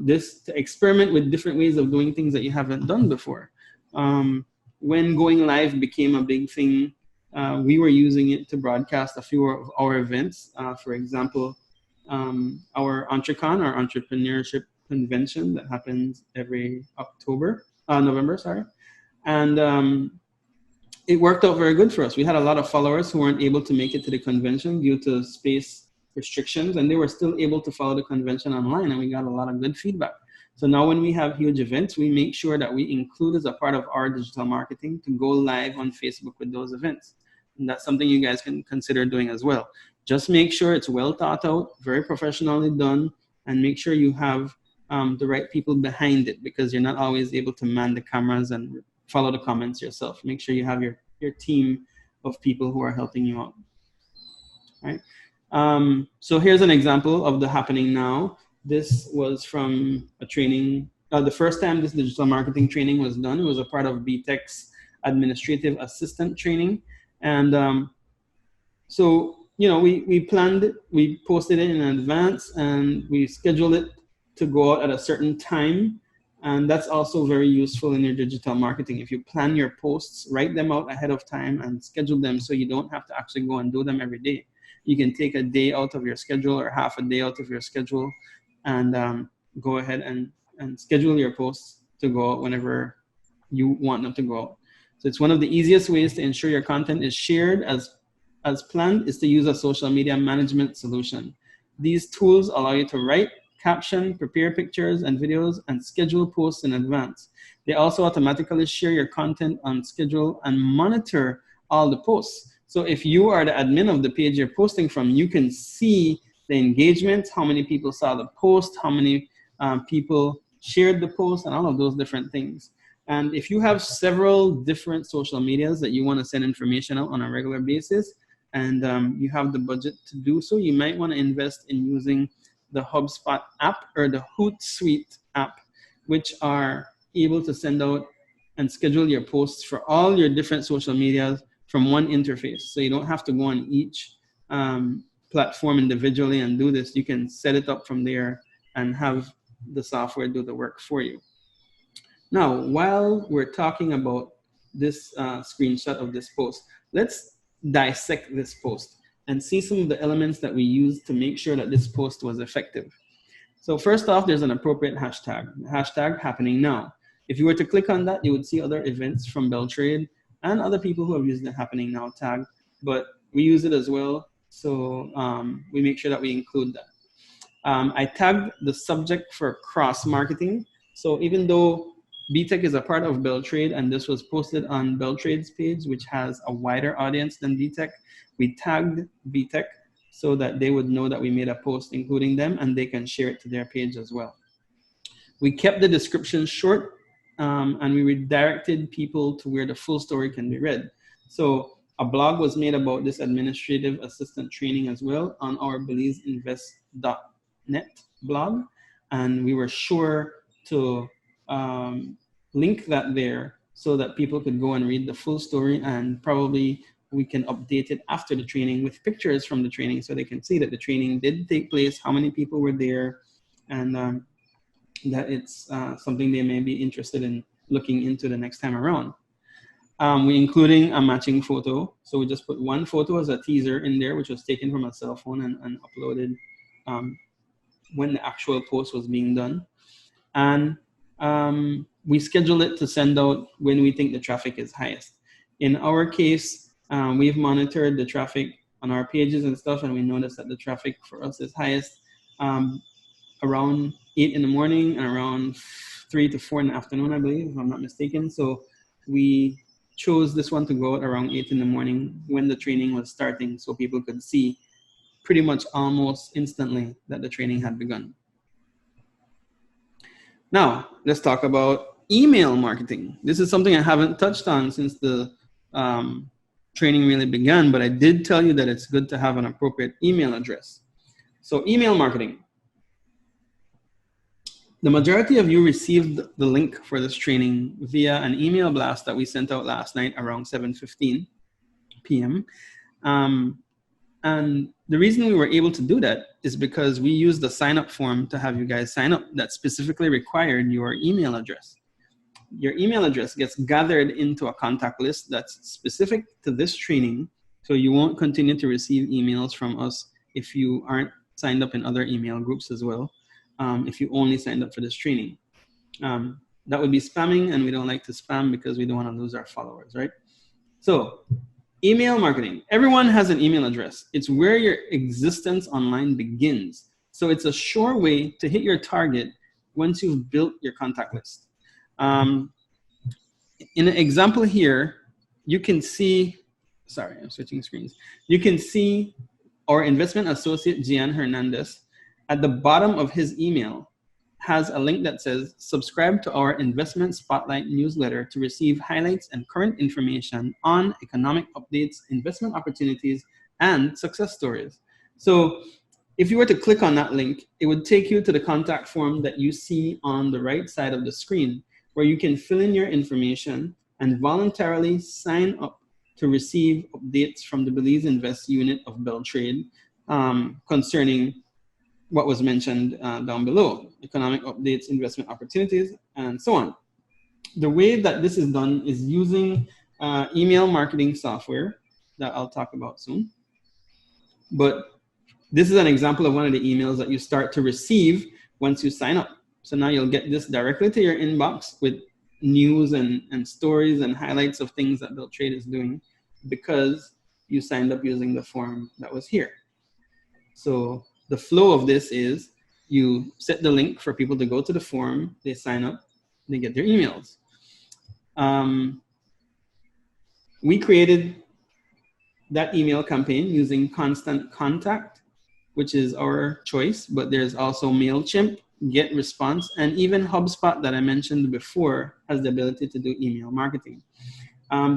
this to experiment with different ways of doing things that you haven't done before. When going live became a big thing, we were using it to broadcast a few of our events. For example, our EntreCon, our entrepreneurship convention that happens every November, sorry. And it worked out very good for us. We had a lot of followers who weren't able to make it to the convention due to space restrictions, and they were still able to follow the convention online, and we got a lot of good feedback. So now when we have huge events, we make sure that we include as a part of our digital marketing to go live on Facebook with those events. And that's something you guys can consider doing as well. Just make sure it's well thought out, very professionally done, and make sure you have the right people behind it, because you're not always able to man the cameras and follow the comments yourself. Make sure you have your team of people who are helping you out. Right? So here's an example of the happening now. This was from a training. The first time this digital marketing training was done, it was a part of BTEC's administrative assistant training. And so, you know, we planned it, we posted it in advance, and we scheduled it to go out at a certain time. And that's also very useful in your digital marketing. If you plan your posts, write them out ahead of time and schedule them so you don't have to actually go and do them every day. You can take a day out of your schedule or half a day out of your schedule and go ahead and schedule your posts to go out whenever you want them to go out. So it's one of the easiest ways to ensure your content is shared as planned is to use a social media management solution. These tools allow you to write, caption, prepare pictures and videos, and schedule posts in advance. They also automatically share your content on schedule and monitor all the posts. So if you are the admin of the page you're posting from, you can see the engagement, how many people saw the post, how many people shared the post, and all of those different things. And if you have several different social medias that you want to send information out on a regular basis, and you have the budget to do so, you might want to invest in using the HubSpot app or the Hootsuite app, which are able to send out and schedule your posts for all your different social medias from one interface. So you don't have to go on each platform individually and do this. You can set it up from there and have the software do the work for you. Now, while we're talking about this screenshot of this post, let's dissect this post and see some of the elements that we used to make sure that this post was effective. So first off, there's an appropriate hashtag, hashtag happening now. If you were to click on that, you would see other events from BELTRAIDE and other people who have used the happening now tag, but we use it as well. So we make sure that we include that. I tagged the subject for cross marketing. So even though BTEC is a part of BELTRAIDE and this was posted on BELTRAIDE's page, which has a wider audience than BTEC, we tagged BTEC so that they would know that we made a post including them and they can share it to their page as well. We kept the description short and we redirected people to where the full story can be read. So a blog was made about this administrative assistant training as well on our BelizeInvest.net blog, and we were sure to link that there so that people could go and read the full story, and probably we can update it after the training with pictures from the training so they can see that the training did take place, how many people were there, and that it's something they may be interested in looking into the next time around. We're including a matching photo. So we just put one photo as a teaser in there, which was taken from a cell phone and uploaded when the actual post was being done. And we schedule it to send out when we think the traffic is highest. In our case, we've monitored the traffic on our pages and stuff, and we noticed that the traffic for us is highest around 8 in the morning and around 3 to 4 in the afternoon, I believe, if I'm not mistaken. So we chose this one to go out around 8 in the morning when the training was starting, so people could see pretty much almost instantly that the training had begun. Now, let's talk about email marketing. This is something I haven't touched on since the training really began, but I did tell you that it's good to have an appropriate email address. So email marketing. The majority of you received the link for this training via an email blast that we sent out last night around 7:15 p.m. And the reason we were able to do that is because we used the sign-up form to have you guys sign up that specifically required your email address. Your email address gets gathered into a contact list that's specific to this training, so you won't continue to receive emails from us if you aren't signed up in other email groups as well. If you only signed up for this training. That would be spamming, and we don't like to spam because we don't want to lose our followers, right? So email marketing. Everyone has an email address. It's where your existence online begins. So it's a sure way to hit your target once you've built your contact list. In an example here, you can see, sorry, I'm switching screens. You can see our investment associate, Gian Hernandez, at the bottom of his email has a link that says, subscribe to our Investment Spotlight newsletter to receive highlights and current information on economic updates, investment opportunities, and success stories. So if you were to click on that link, it would take you to the contact form that you see on the right side of the screen, where you can fill in your information and voluntarily sign up to receive updates from the Belize Invest unit of BELTRAIDE concerning what was mentioned down below, economic updates, investment opportunities, and so on. The way that this is done is using email marketing software that I'll talk about soon. But this is an example of one of the emails that you start to receive once you sign up. So now you'll get this directly to your inbox with news and stories and highlights of things that BELTRAIDE is doing because you signed up using the form that was here. So the flow of this is you set the link for people to go to the forum, they sign up, they get their emails. We created that email campaign using Constant Contact, which is our choice, but there's also MailChimp, GetResponse, and even HubSpot that I mentioned before has the ability to do email marketing.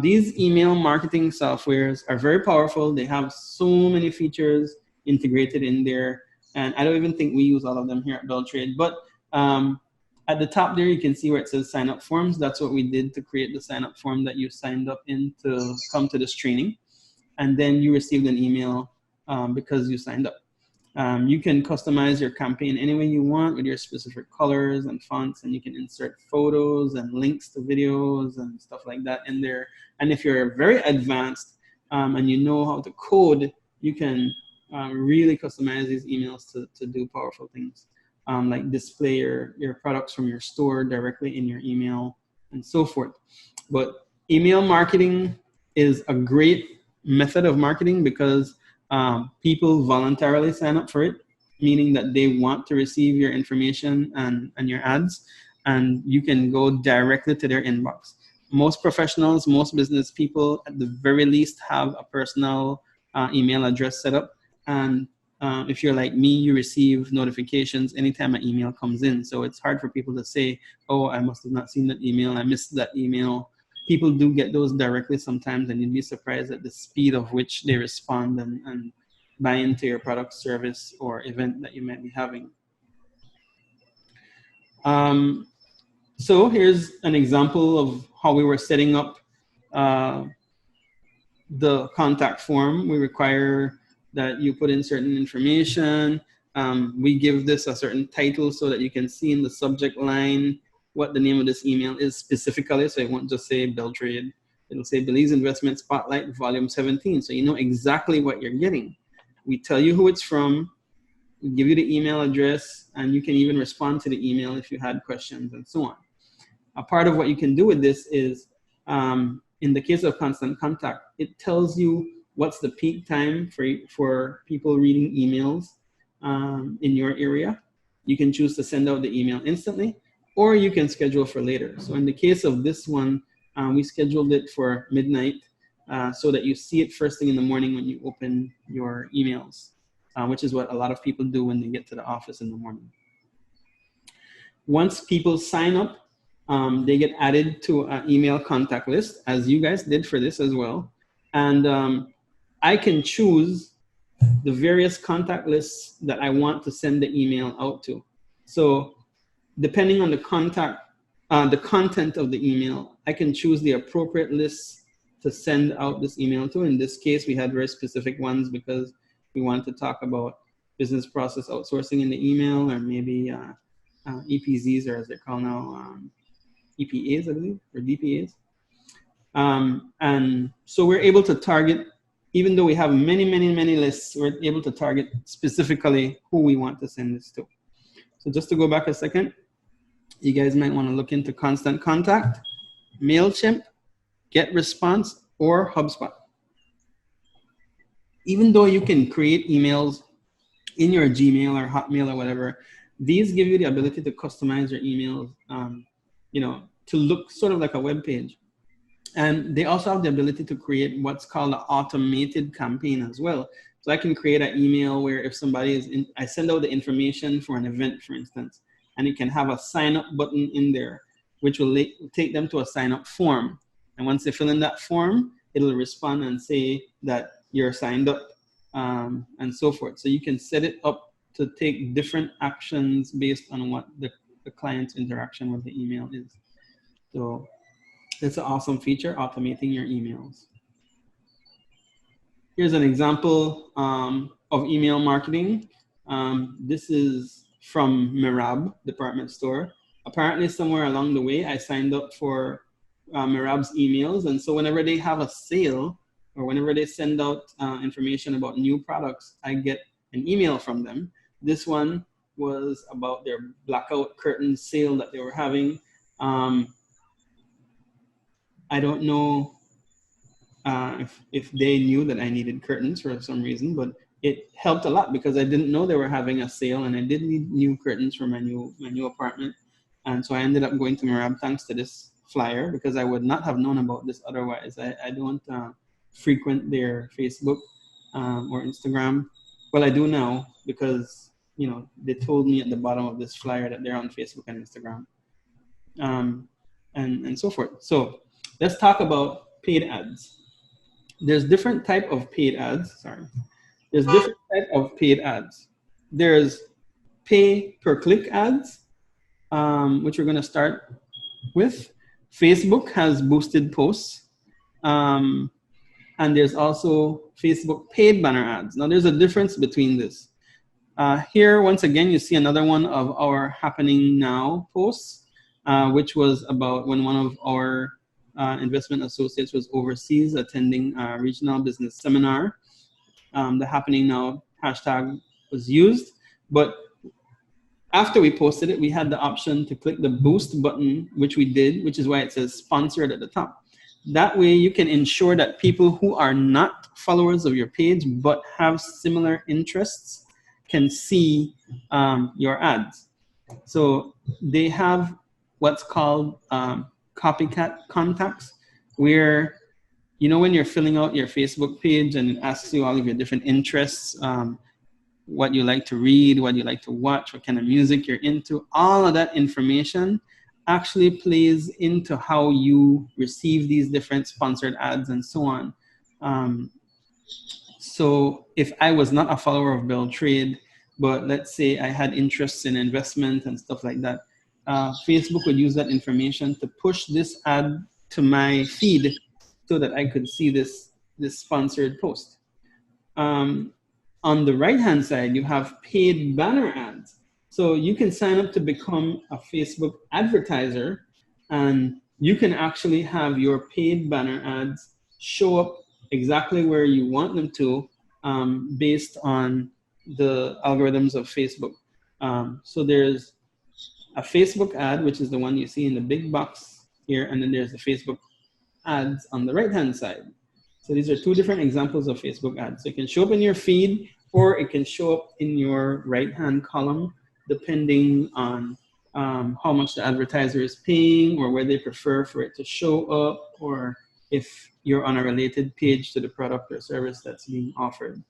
These email marketing softwares are very powerful. They have so many features integrated in there, and I don't even think we use all of them here at BELTRAIDE, but at the top there you can see where it says sign up forms. That's what we did to create the sign up form that you signed up in to come to this training, and then you received an email because you signed up. You can customize your campaign any way you want with your specific colors and fonts, and you can insert photos and links to videos and stuff like that in there. And if you're very advanced and you know how to code, you can really customize these emails to do powerful things, like display your products from your store directly in your email and so forth. But email marketing is a great method of marketing because people voluntarily sign up for it, meaning that they want to receive your information and your ads, and you can go directly to their inbox. Most professionals, most business people, at the very least, have a personal email address set up. And if you're like me, you receive notifications anytime an email comes in. So it's hard for people to say, oh, I must have not seen that email, I missed that email. People do get those directly sometimes, and you'd be surprised at the speed of which they respond and buy into your product, service, or event that you might be having. So here's an example of how we were setting up the contact form. We require that you put in certain information. We give this a certain title so that you can see in the subject line what the name of this email is specifically. So it won't just say BELTRAIDE. It'll say Belize Investment Spotlight Volume 17. So you know exactly what you're getting. We tell you who it's from, we give you the email address, and you can even respond to the email if you had questions and so on. A part of what you can do with this is, in the case of Constant Contact, it tells you what's the peak time for people reading emails in your area. You can choose to send out the email instantly, or you can schedule for later. So in the case of this one, we scheduled it for midnight so that you see it first thing in the morning when you open your emails, which is what a lot of people do when they get to the office in the morning. Once people sign up, They get added to an email contact list, as you guys did for this as well. And I can choose the various contact lists that I want to send the email out to. So depending on the content of the email, I can choose the appropriate lists to send out this email to. In this case, we had very specific ones because we wanted to talk about business process outsourcing in the email, or maybe EPZs, or as they're called now, EPAs, I believe, or DPAs. And so we're able to target, even though we have many, many, many lists, we're able to target specifically who we want to send this to. So just to go back a second, you guys might want to look into Constant Contact, MailChimp, GetResponse, or HubSpot. Even though you can create emails in your Gmail or Hotmail or whatever, these give you the ability to customize your emails, to look sort of like a web page. And they also have the ability to create what's called an automated campaign as well. So I can create an email where if somebody is in, I send out the information for an event, for instance, and it can have a sign up button in there, which will take them to a sign up form. And once they fill in that form, it'll respond and say that you're signed up, and so forth. So you can set it up to take different actions based on what the client's interaction with the email is. So it's an awesome feature, automating your emails. Here's an example of email marketing. This is from Mirab department store. Apparently somewhere along the way, I signed up for Mirab's emails. And so whenever they have a sale, or whenever they send out information about new products, I get an email from them. This one was about their blackout curtain sale that they were having. I don't know if they knew that I needed curtains for some reason, but it helped a lot because I didn't know they were having a sale, and I did need new curtains for my new apartment. And so I ended up going to Mirab thanks to this flyer, because I would not have known about this otherwise. I don't frequent their Facebook or Instagram. Well, I do now, because they told me at the bottom of this flyer that they're on Facebook and Instagram, and so forth. So let's talk about paid ads. There's different type of paid ads. There's different type of paid ads. There's pay per click ads, which we're going to start with. Facebook has boosted posts, and there's also Facebook paid banner ads. Now there's a difference between this. Here, once again, you see another one of our Happening Now posts, which was about when one of our investment associates was overseas attending a regional business seminar. The Happening Now hashtag was used, but after we posted it, we had the option to click the boost button, which we did, which is why it says sponsored at the top. That way you can ensure that people who are not followers of your page but have similar interests can see your ads. So they have what's called copycat contacts, where when you're filling out your Facebook page and it asks you all of your different interests, what you like to read, what you like to watch, what kind of music you're into, all of that information actually plays into how you receive these different sponsored ads and so on. So if I was not a follower of BELTRAIDE, but let's say I had interests in investment and stuff like that, Facebook would use that information to push this ad to my feed so that I could see this sponsored post. On the right-hand side, you have paid banner ads. So you can sign up to become a Facebook advertiser, and you can actually have your paid banner ads show up exactly where you want them to, based on the algorithms of Facebook. So there's a Facebook ad, which is the one you see in the big box here, and then there's the Facebook ads on the right-hand side. So these are two different examples of Facebook ads. So it can show up in your feed, or it can show up in your right-hand column, depending on how much the advertiser is paying, or where they prefer for it to show up, or if you're on a related page to the product or service that's being offered.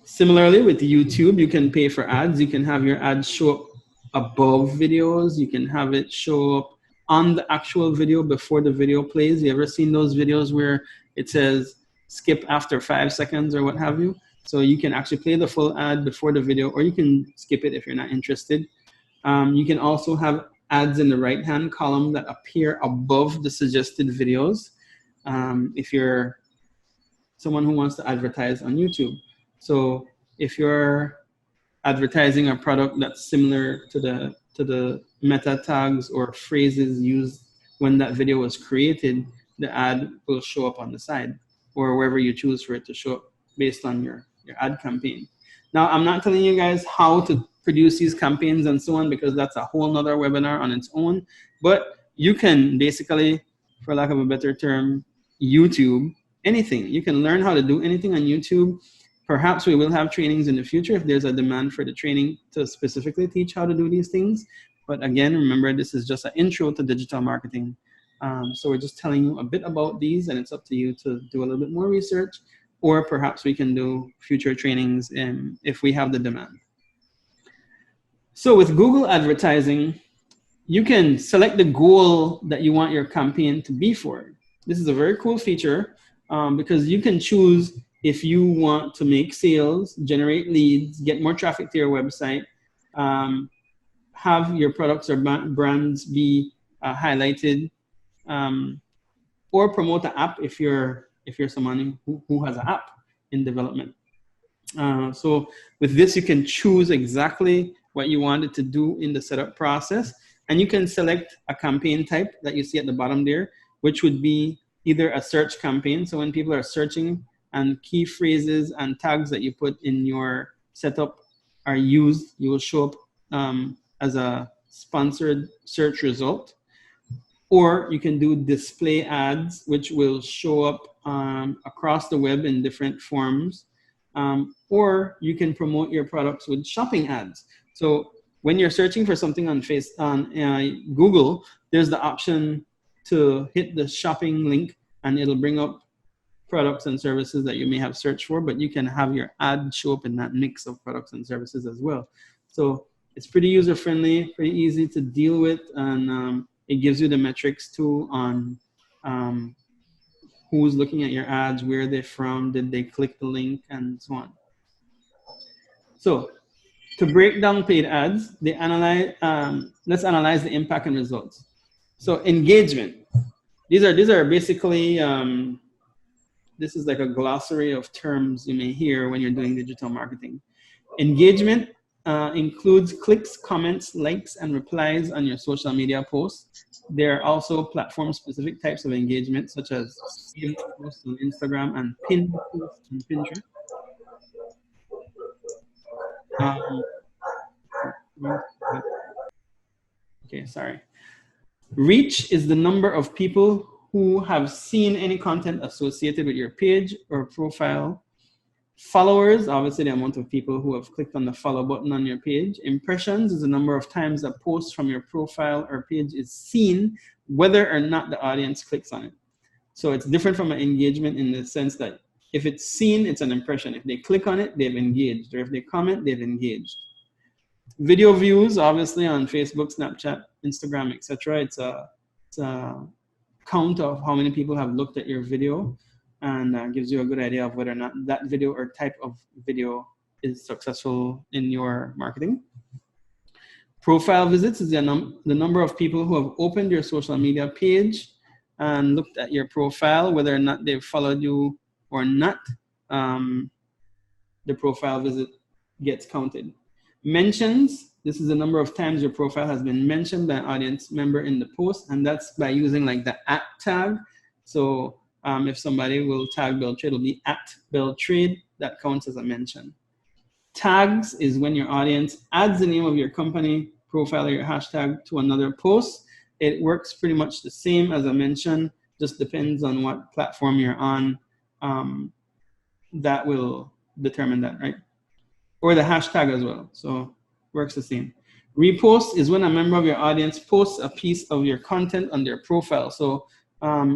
Similarly, with YouTube, you can pay for ads. You can have your ads show up above videos. You can have it show up on the actual video before the video plays. You ever seen those videos where it says skip after 5 seconds or what have you? So you can actually play the full ad before the video, or you can skip it if you're not interested. You can also have ads in the right-hand column that appear above the suggested videos. If you're someone who wants to advertise on YouTube. So if you're advertising a product that's similar to the meta tags or phrases used when that video was created, the ad will show up on the side or wherever you choose for it to show up based on your ad campaign. Now, I'm not telling you guys how to produce these campaigns and so on, because that's a whole nother webinar on its own, but you can basically, for lack of a better term, YouTube anything. You can learn how to do anything on YouTube. Perhaps we will have trainings in the future if there's a demand for the training to specifically teach how to do these things. But again, remember, this is just an intro to digital marketing. So we're just telling you a bit about these, and it's up to you to do a little bit more research, or perhaps we can do future trainings if we have the demand. So with Google advertising, you can select the goal that you want your campaign to be for. This is a very cool feature because you can choose if you want to make sales, generate leads, get more traffic to your website, have your products or brands be highlighted, or promote an app if you're someone who has an app in development. So with this, you can choose exactly what you want it to do in the setup process, and you can select a campaign type that you see at the bottom there, which would be either a search campaign. So when people are searching and key phrases and tags that you put in your setup are used, you will show up as a sponsored search result. Or you can do display ads, which will show up across the web in different forms. Or you can promote your products with shopping ads. So when you're searching for something on Google, there's the option to hit the shopping link, and it'll bring up products and services that you may have searched for, but you can have your ad show up in that mix of products and services as well. So it's pretty user-friendly, pretty easy to deal with, and it gives you the metrics too on who's looking at your ads, where they're from, did they click the link, and so on. So to break down paid ads, they analyze. Let's analyze the impact and results. So engagement. These are basically. This is like a glossary of terms you may hear when you're doing digital marketing. Engagement includes clicks, comments, likes, and replies on your social media posts. There are also platform-specific types of engagement, such as saved posts on Instagram and pinned posts on Pinterest. Okay, sorry. Reach is the number of people who have seen any content associated with your page or profile. Followers, obviously the amount of people who have clicked on the follow button on your page. Impressions is the number of times a post from your profile or page is seen, whether or not the audience clicks on it. So it's different from an engagement in the sense that if it's seen, it's an impression. If they click on it, they've engaged. Or if they comment, they've engaged. Video views, obviously on Facebook, Snapchat, Instagram, etc. It's a count of how many people have looked at your video, and gives you a good idea of whether or not that video or type of video is successful in your marketing. Profile visits is the number of people who have opened your social media page and looked at your profile, whether or not they've followed you or not. The profile visit gets counted. Mentions, this is the number of times your profile has been mentioned by an audience member in the post, and that's by using like the @ tag. So if somebody will tag BELTRAIDE, it'll be @BELTRAIDE, that counts as a mention. Tags is when your audience adds the name of your company, profile, or your hashtag to another post. It works pretty much the same as a mention, just depends on what platform you're on. That will determine that, right? Or the hashtag as well, so works the same. Repost is when a member of your audience posts a piece of your content on their profile. So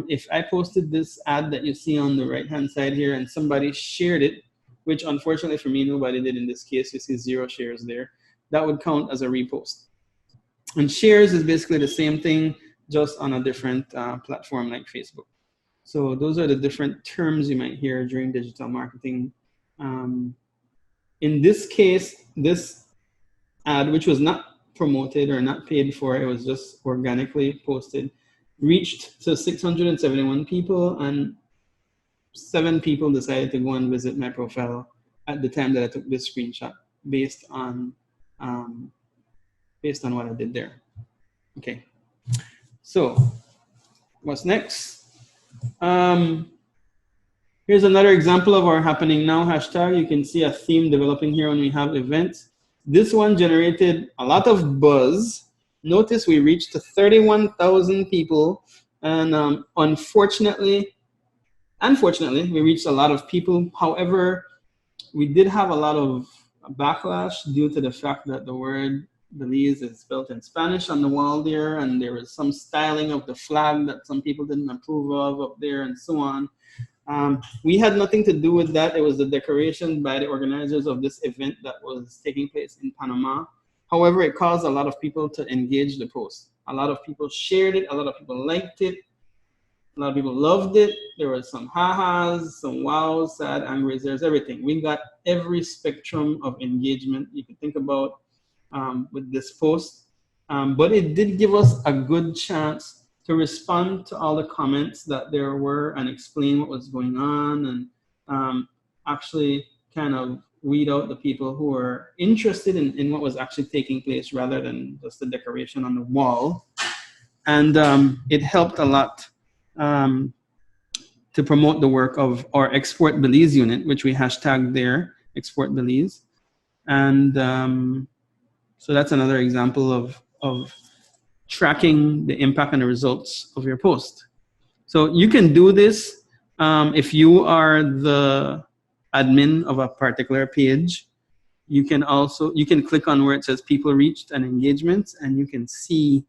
if I posted this ad that you see on the right-hand side here and somebody shared it, which unfortunately for me, nobody did in this case, you see 0 shares there, that would count as a repost. And shares is basically the same thing, just on a different platform like Facebook. So those are the different terms you might hear during digital marketing. In this case, this ad, which was not promoted or not paid for, it was just organically posted, reached to 671 people, and 7 people decided to go and visit my profile at the time that I took this screenshot, based on what I did there. Okay, so what's next? Here's another example of our happening now hashtag. You can see a theme developing here when we have events. This one generated a lot of buzz. Notice we reached to 31,000 people, and unfortunately, we reached a lot of people. However, we did have a lot of backlash due to the fact that the word Belize is spelled in Spanish on the wall there, and there was some styling of the flag that some people didn't approve of up there, and so on. We had nothing to do with that. It was the decoration by the organizers of this event that was taking place in Panama. However, it caused a lot of people to engage the post. A lot of people shared it. A lot of people liked it. A lot of people loved it. There was some ha-has, some wows, sad, angry. There's everything. We got every spectrum of engagement you could think about with this post. But it did give us a good chance to respond to all the comments that there were and explain what was going on, and actually kind of weed out the people who were interested in what was actually taking place, rather than just the decoration on the wall. And it helped a lot to promote the work of our Export Belize unit, which we hashtagged there, Export Belize. And so that's another example of tracking the impact and the results of your post. So you can do this if you are the admin of a particular page. You can click on where it says people reached and engagements, and you can see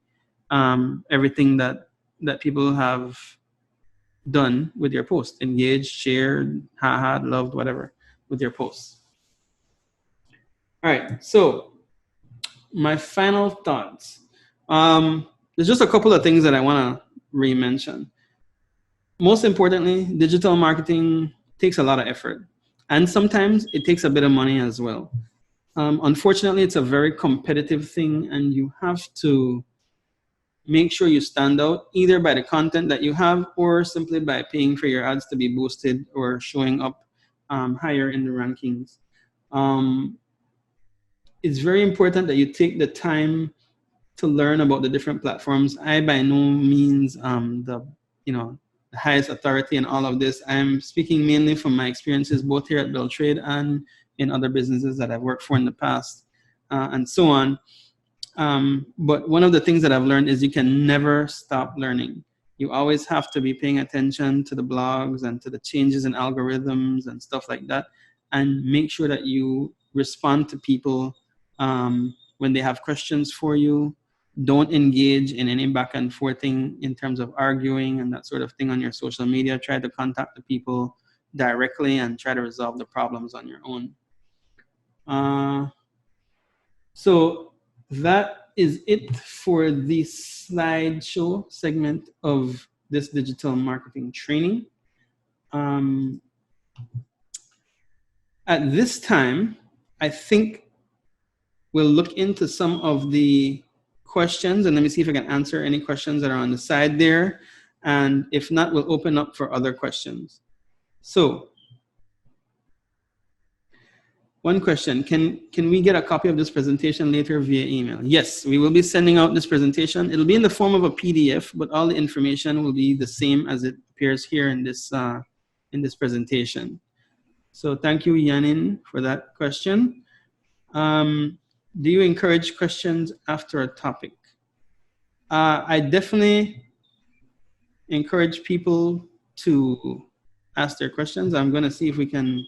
everything that people have done with your post: engaged, shared, haha, loved, whatever, with your posts. All right, so my final thoughts. There's just a couple of things that I want to re-mention. Most importantly, digital marketing takes a lot of effort, and sometimes it takes a bit of money as well. Unfortunately, it's a very competitive thing, and you have to make sure you stand out, either by the content that you have or simply by paying for your ads to be boosted or showing up higher in the rankings. It's very important that you take the time to learn about the different platforms. I by no means the highest authority in all of this. I'm speaking mainly from my experiences both here at BELTRAIDE and in other businesses that I've worked for in the past, and so on. But one of the things that I've learned is you can never stop learning. You always have to be paying attention to the blogs and to the changes in algorithms and stuff like that, and make sure that you respond to people when they have questions for you. Don't engage in any back and forth thing in terms of arguing and that sort of thing on your social media. Try to contact the people directly and try to resolve the problems on your own. So that is it for the slideshow segment of this digital marketing training. At this time, I think we'll look into some of the questions, and let me see if I can answer any questions that are on the side there. And if not, we'll open up for other questions. So, one question, can we get a copy of this presentation later via email? Yes, we will be sending out this presentation. It'll be in the form of a PDF, but all the information will be the same as it appears here in this presentation. So thank you, Yanin, for that question. Do you encourage questions after a topic? I definitely encourage people to ask their questions. I'm going to see if we can.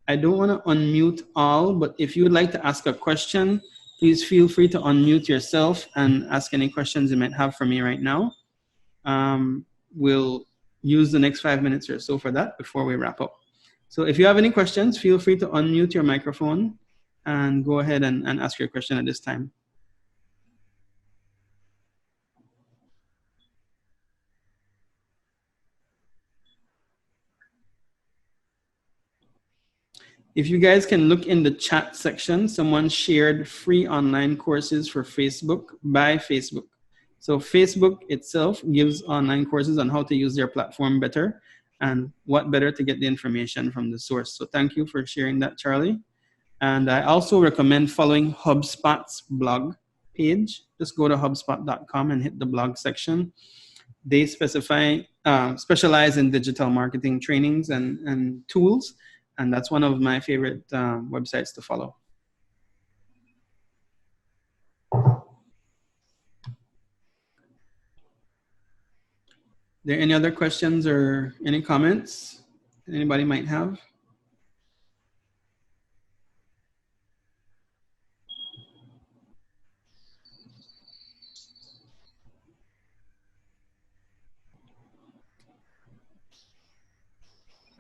I don't want to unmute all, but if you would like to ask a question, please feel free to unmute yourself and ask any questions you might have for me right now. We'll use the next 5 minutes or so for that before we wrap up. So if you have any questions, feel free to unmute your microphone and go ahead and ask your question at this time. If you guys can look in the chat section, someone shared free online courses for Facebook by Facebook. So Facebook itself gives online courses on how to use their platform better, and what better to get the information from the source. So thank you for sharing that, Charlie. And I also recommend following HubSpot's blog page. Just go to hubspot.com and hit the blog section. They specialize in digital marketing trainings and tools. And that's one of my favorite websites to follow. Are there any other questions or any comments anybody might have?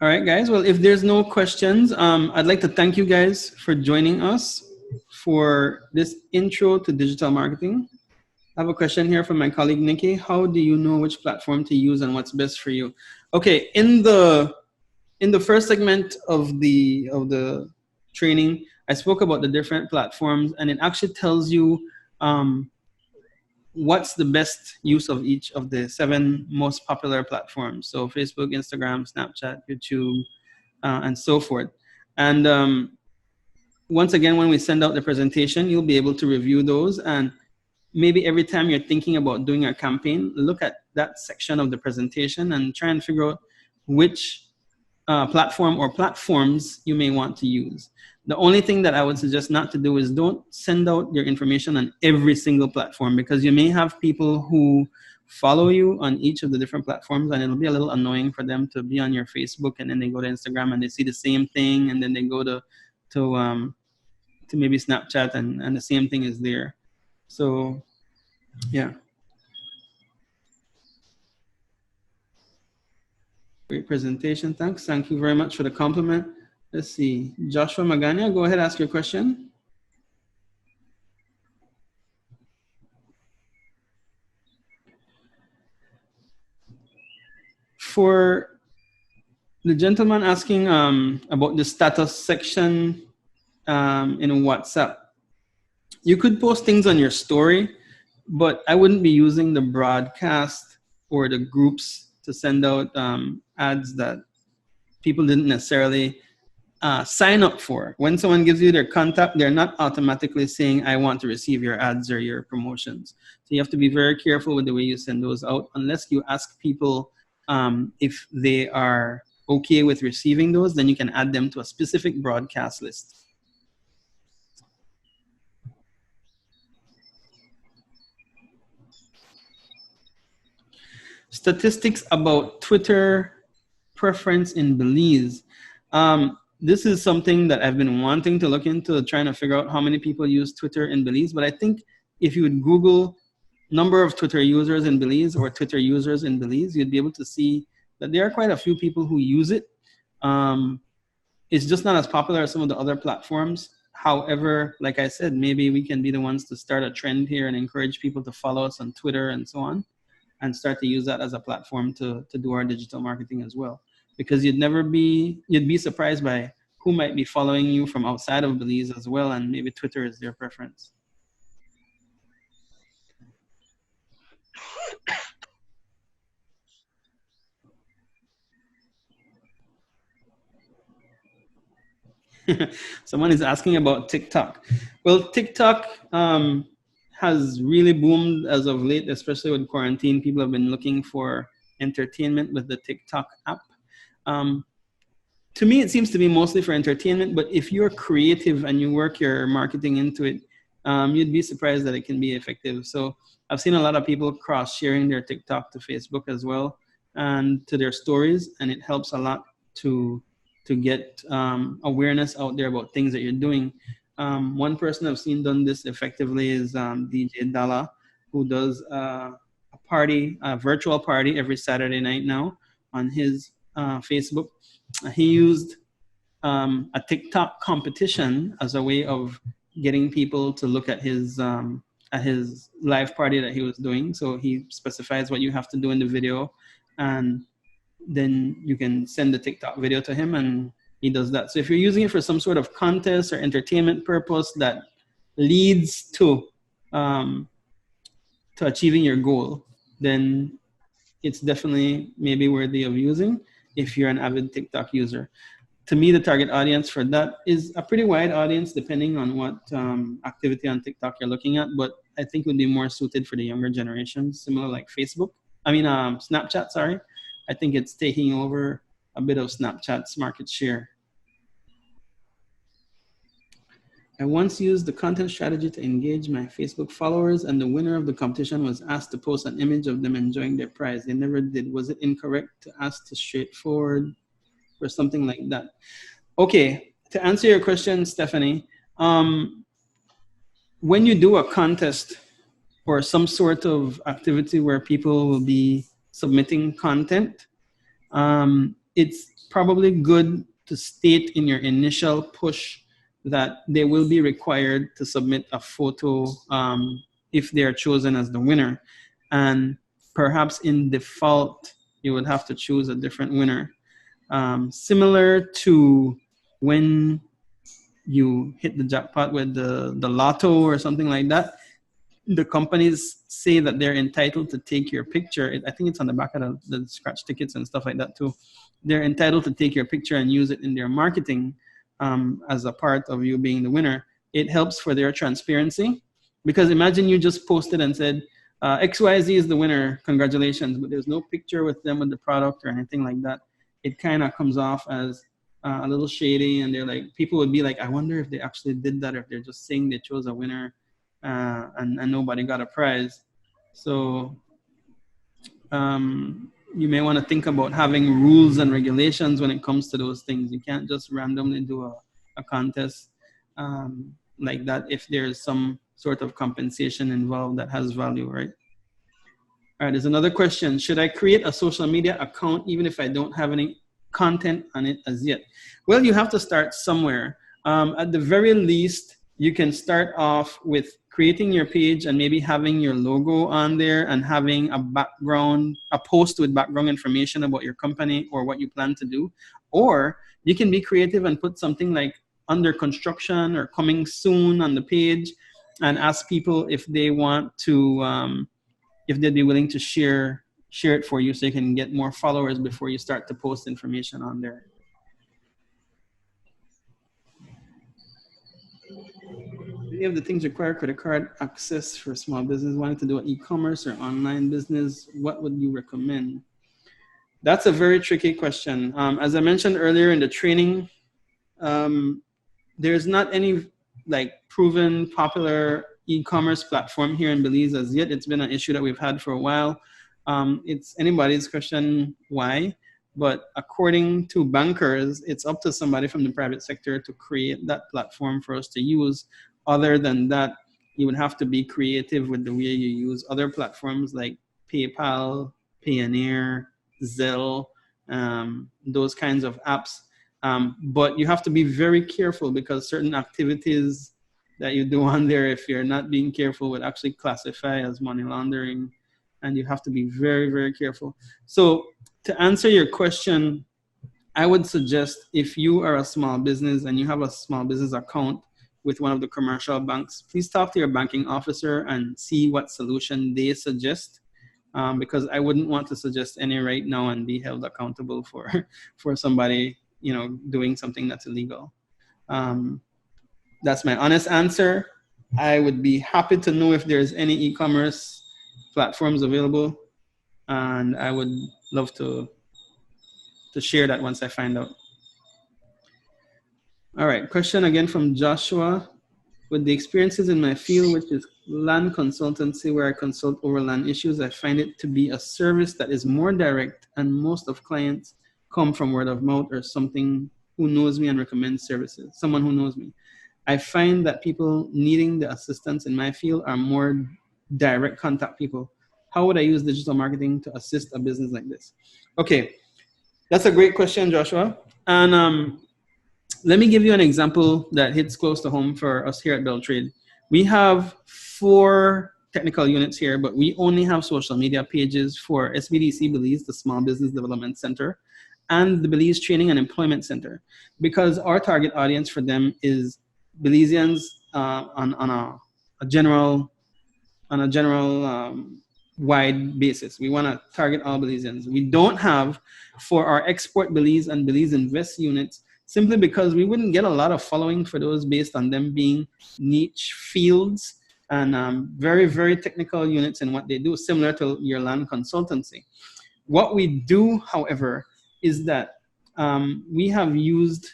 All right, guys. Well, if there's no questions, I'd like to thank you guys for joining us for this intro to digital marketing. I have a question here from my colleague, Nikki. How do you know which platform to use and what's best for you? Okay, in the first segment of the training, I spoke about the different platforms, and it actually tells you what's the best use of each of the 7 most popular platforms. So Facebook, Instagram, Snapchat, YouTube, and so forth. And once again, when we send out the presentation, you'll be able to review those. And maybe every time you're thinking about doing a campaign, look at that section of the presentation and try and figure out which platform or platforms you may want to use. The only thing that I would suggest not to do is don't send out your information on every single platform, because you may have people who follow you on each of the different platforms, and it'll be a little annoying for them to be on your Facebook and then they go to Instagram and they see the same thing, and then they go to maybe Snapchat and the same thing is there. So yeah. Great presentation. Thanks. Thank you very much for the compliment. Let's see. Joshua Magana, go ahead, ask your question. For the gentleman asking about the status section in WhatsApp, you could post things on your story, but I wouldn't be using the broadcast or the groups to send out ads that people didn't necessarily sign up for. When someone gives you their contact, they're not automatically saying, I want to receive your ads or your promotions. So you have to be very careful with the way you send those out, unless you ask people if they are okay with receiving those, then you can add them to a specific broadcast list. Statistics about Twitter preference in Belize. This is something that I've been wanting to look into, trying to figure out how many people use Twitter in Belize. But I think if you would Google number of Twitter users in Belize or Twitter users in Belize, you'd be able to see that there are quite a few people who use it. It's just not as popular as some of the other platforms. However, like I said, maybe we can be the ones to start a trend here and encourage people to follow us on Twitter and so on, and start to use that as a platform to do our digital marketing as well. Because you'd be surprised by who might be following you from outside of Belize as well, and maybe Twitter is their preference. Someone is asking about TikTok. Well, TikTok has really boomed as of late, especially with quarantine. People have been looking for entertainment with the TikTok app. To me, it seems to be mostly for entertainment, but if you're creative and you work your marketing into it, you'd be surprised that it can be effective. So I've seen a lot of people cross-sharing their TikTok to Facebook as well, and to their stories, and it helps a lot to get awareness out there about things that you're doing. One person I've seen done this effectively is DJ Dalla, who does a virtual party every Saturday night now on his Facebook. He used a TikTok competition as a way of getting people to look at his live party that he was doing. So he specifies what you have to do in the video, and then you can send the TikTok video to him, and he does that. So if you're using it for some sort of contest or entertainment purpose that leads to achieving your goal, then it's definitely maybe worthy of using if you're an avid TikTok user. To me, the target audience for that is a pretty wide audience depending on what activity on TikTok you're looking at, but I think it would be more suited for the younger generation, similar like Facebook. Snapchat, sorry. I think it's taking over a bit of Snapchat's market share. I once used the content strategy to engage my Facebook followers, and the winner of the competition was asked to post an image of them enjoying their prize. They never did. Was it incorrect to ask to straightforward or something like that? Okay, to answer your question, Stephanie, when you do a contest or some sort of activity where people will be submitting content, it's probably good to state in your initial push that they will be required to submit a photo if they are chosen as the winner. And perhaps in default, you would have to choose a different winner. Similar to when you hit the jackpot with the lotto or something like that, the companies say that they're entitled to take your picture. I think it's on the back of the scratch tickets and stuff like that too. They're entitled to take your picture and use it in their marketing as a part of you being the winner. It helps for their transparency, because imagine you just posted and said, XYZ is the winner, congratulations, but there's no picture with them with the product or anything like that. It kind of comes off as a little shady, and they're like, people would be like, I wonder if they actually did that, or if they're just saying they chose a winner and nobody got a prize. So you may want to think about having rules and regulations when it comes to those things. You can't just randomly do a contest like that if there's some sort of compensation involved that has value, right? All right, there's another question. Should I create a social media account even if I don't have any content on it as yet? Well, you have to start somewhere. At the very least, you can start off with creating your page and maybe having your logo on there and having a post with background information about your company or what you plan to do. Or you can be creative and put something like under construction or coming soon on the page and ask people if they want to, if they'd be willing to share it for you so you can get more followers before you start to post information on there. Any of the things require credit card access for small business wanting to do an e-commerce or online business? What would you recommend? That's a very tricky question. As I mentioned earlier in the training, there's not any like proven popular e-commerce platform here in Belize as yet. It's been an issue that we've had for a while. It's anybody's question why, but according to bankers, it's up to somebody from the private sector to create that platform for us to use. Other than that, you would have to be creative with the way you use other platforms like PayPal, Payoneer, Zelle, those kinds of apps. But you have to be very careful because certain activities that you do on there, if you're not being careful, would actually classify as money laundering, and you have to be very, very careful. So to answer your question, I would suggest if you are a small business and you have a small business account with one of the commercial banks, please talk to your banking officer and see what solution they suggest. Because I wouldn't want to suggest any right now and be held accountable for somebody, you know, doing something that's illegal. That's my honest answer. I would be happy to know if there's any e-commerce platforms available, and I would love to share that once I find out. All right, question again from Joshua. With the experiences in my field, which is land consultancy, where I consult over land issues, I find it to be a service that is more direct, and most of clients come from word of mouth or something who knows me and recommends services, someone who knows me. I find that people needing the assistance in my field are more direct contact people. How would I use digital marketing to assist a business like this? Okay, that's a great question, Joshua. And let me give you an example that hits close to home for us here at BELTRAIDE. We have 4 technical units here, but we only have social media pages for SBDC Belize, the Small Business Development Center, and the Belize Training and Employment Center, because our target audience for them is Belizeans on a general wide basis. We want to target all Belizeans. We don't have for our Export Belize and Belize Invest units, simply because we wouldn't get a lot of following for those based on them being niche fields and very, very technical units in what they do, similar to your land consultancy. What we do, however, is that we have used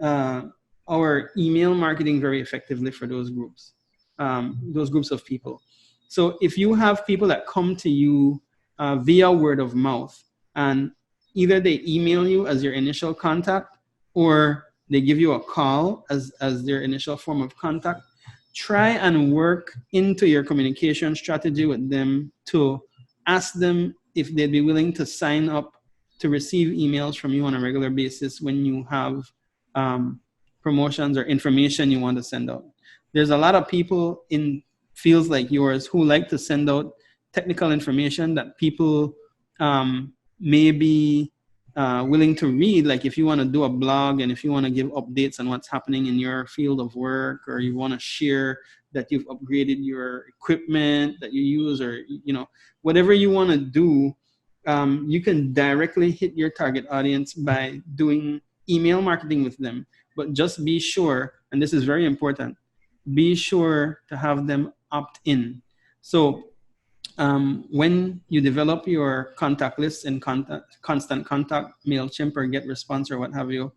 our email marketing very effectively for those groups of people. So if you have people that come to you via word of mouth, and either they email you as your initial contact, or they give you a call as their initial form of contact, try and work into your communication strategy with them to ask them if they'd be willing to sign up to receive emails from you on a regular basis when you have promotions or information you want to send out. There's a lot of people in fields like yours who like to send out technical information that people may be willing to read. Like if you want to do a blog and if you want to give updates on what's happening in your field of work, or you want to share that you've upgraded your equipment that you use, or whatever you want to do, you can directly hit your target audience by doing email marketing with them. But just be sure, and this is very important, be sure to have them opt in. So when you develop your contact list in Constant Contact, MailChimp, or GetResponse, or what have you,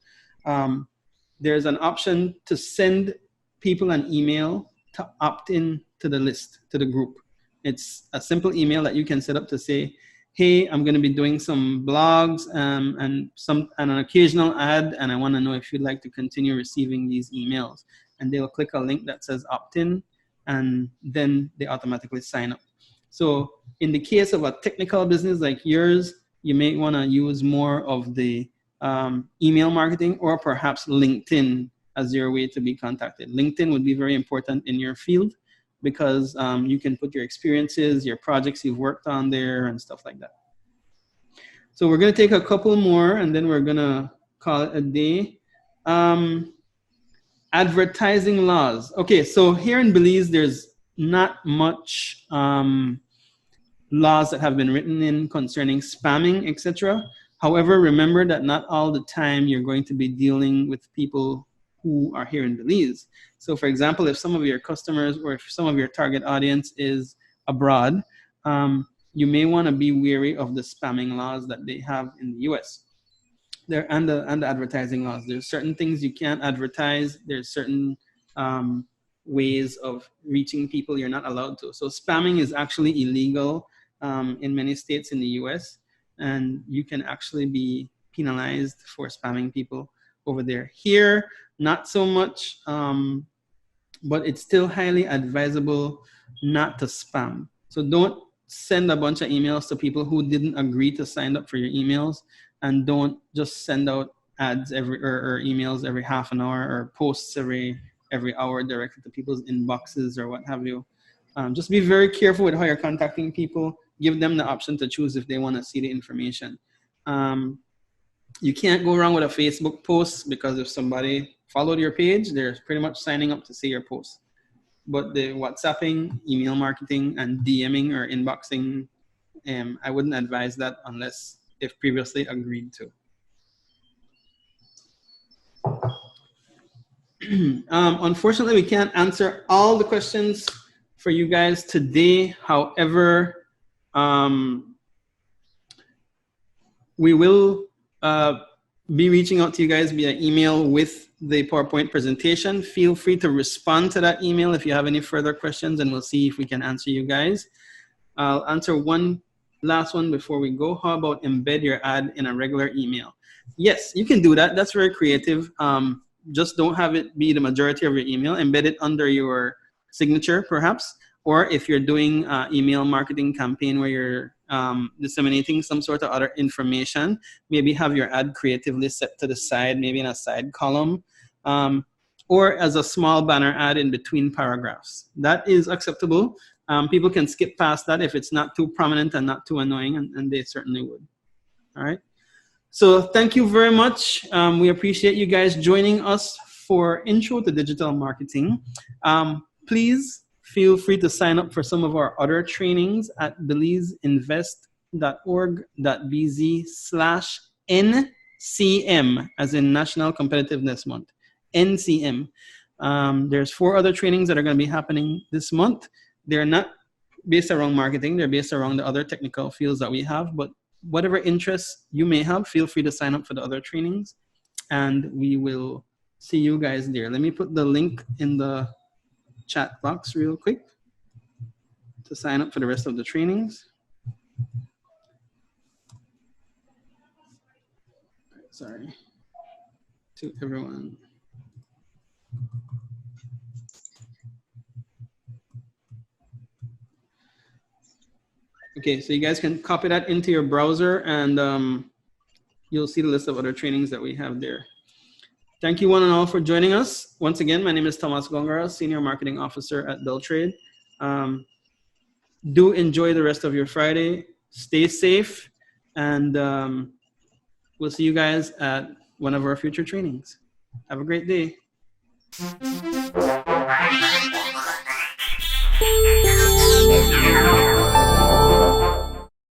there's an option to send people an email to opt in to the list, to the group. It's a simple email that you can set up to say, hey, I'm going to be doing some blogs and an occasional ad, and I want to know if you'd like to continue receiving these emails. And they'll click a link that says opt in, and then they automatically sign up. So in the case of a technical business like yours, you may want to use more of the email marketing, or perhaps LinkedIn as your way to be contacted. LinkedIn would be very important in your field, because you can put your experiences, your projects you've worked on there, and stuff like that. So we're going to take a couple more, and then we're going to call it a day. Advertising laws. Okay, so here in Belize, there's not much laws that have been written in concerning spamming, etc. However, remember that not all the time you're going to be dealing with people who are here in Belize. So for example, if some of your customers or if some of your target audience is abroad, you may want to be wary of the spamming laws that they have in the US. And the advertising laws. There's certain things you can't advertise. There's certain ways of reaching people you're not allowed to. So spamming is actually illegal in many states in the US, and you can actually be penalized for spamming people over there. Here, not so much, but it's still highly advisable not to spam. So don't send a bunch of emails to people who didn't agree to sign up for your emails, and don't just send out ads or emails every half an hour, or posts every hour directly to people's inboxes or what have you. Just be very careful with how you're contacting people. Give them the option to choose if they want to see the information. You can't go wrong with a Facebook post, because if somebody followed your page, they're pretty much signing up to see your post. But the WhatsApping, email marketing, and DMing or inboxing, I wouldn't advise that unless if previously agreed to. Unfortunately, we can't answer all the questions for you guys today. However, we will be reaching out to you guys via email with the PowerPoint presentation. Feel free to respond to that email if you have any further questions, and we'll see if we can answer you guys. I'll answer one last one before we go. How about embed your ad in a regular email? Yes, you can do that. That's very creative. Just don't have it be the majority of your email. Embed it under your signature, perhaps. Or if you're doing email marketing campaign where you're disseminating some sort of other information, maybe have your ad creatively set to the side, maybe in a side column, or as a small banner ad in between paragraphs. That is acceptable. People can skip past that if it's not too prominent and not too annoying, and they certainly would. All right. So thank you very much. We appreciate you guys joining us for Intro to Digital Marketing. Please feel free to sign up for some of our other trainings at belizeinvest.org.bz/NCM, as in National Competitiveness Month, NCM. There's 4 other trainings that are going to be happening this month. They're not based around marketing. They're based around the other technical fields that we have, but whatever interests you may have, feel free to sign up for the other trainings, and we will see you guys there. Let me put the link in the chat box real quick to sign up for the rest of the trainings. Sorry to everyone. Okay, so you guys can copy that into your browser, and you'll see the list of other trainings that we have there. Thank you one and all for joining us. Once again, my name is Thomas Gongara, Senior Marketing Officer at BELTRAIDE. Do enjoy the rest of your Friday. Stay safe, and we'll see you guys at one of our future trainings. Have a great day.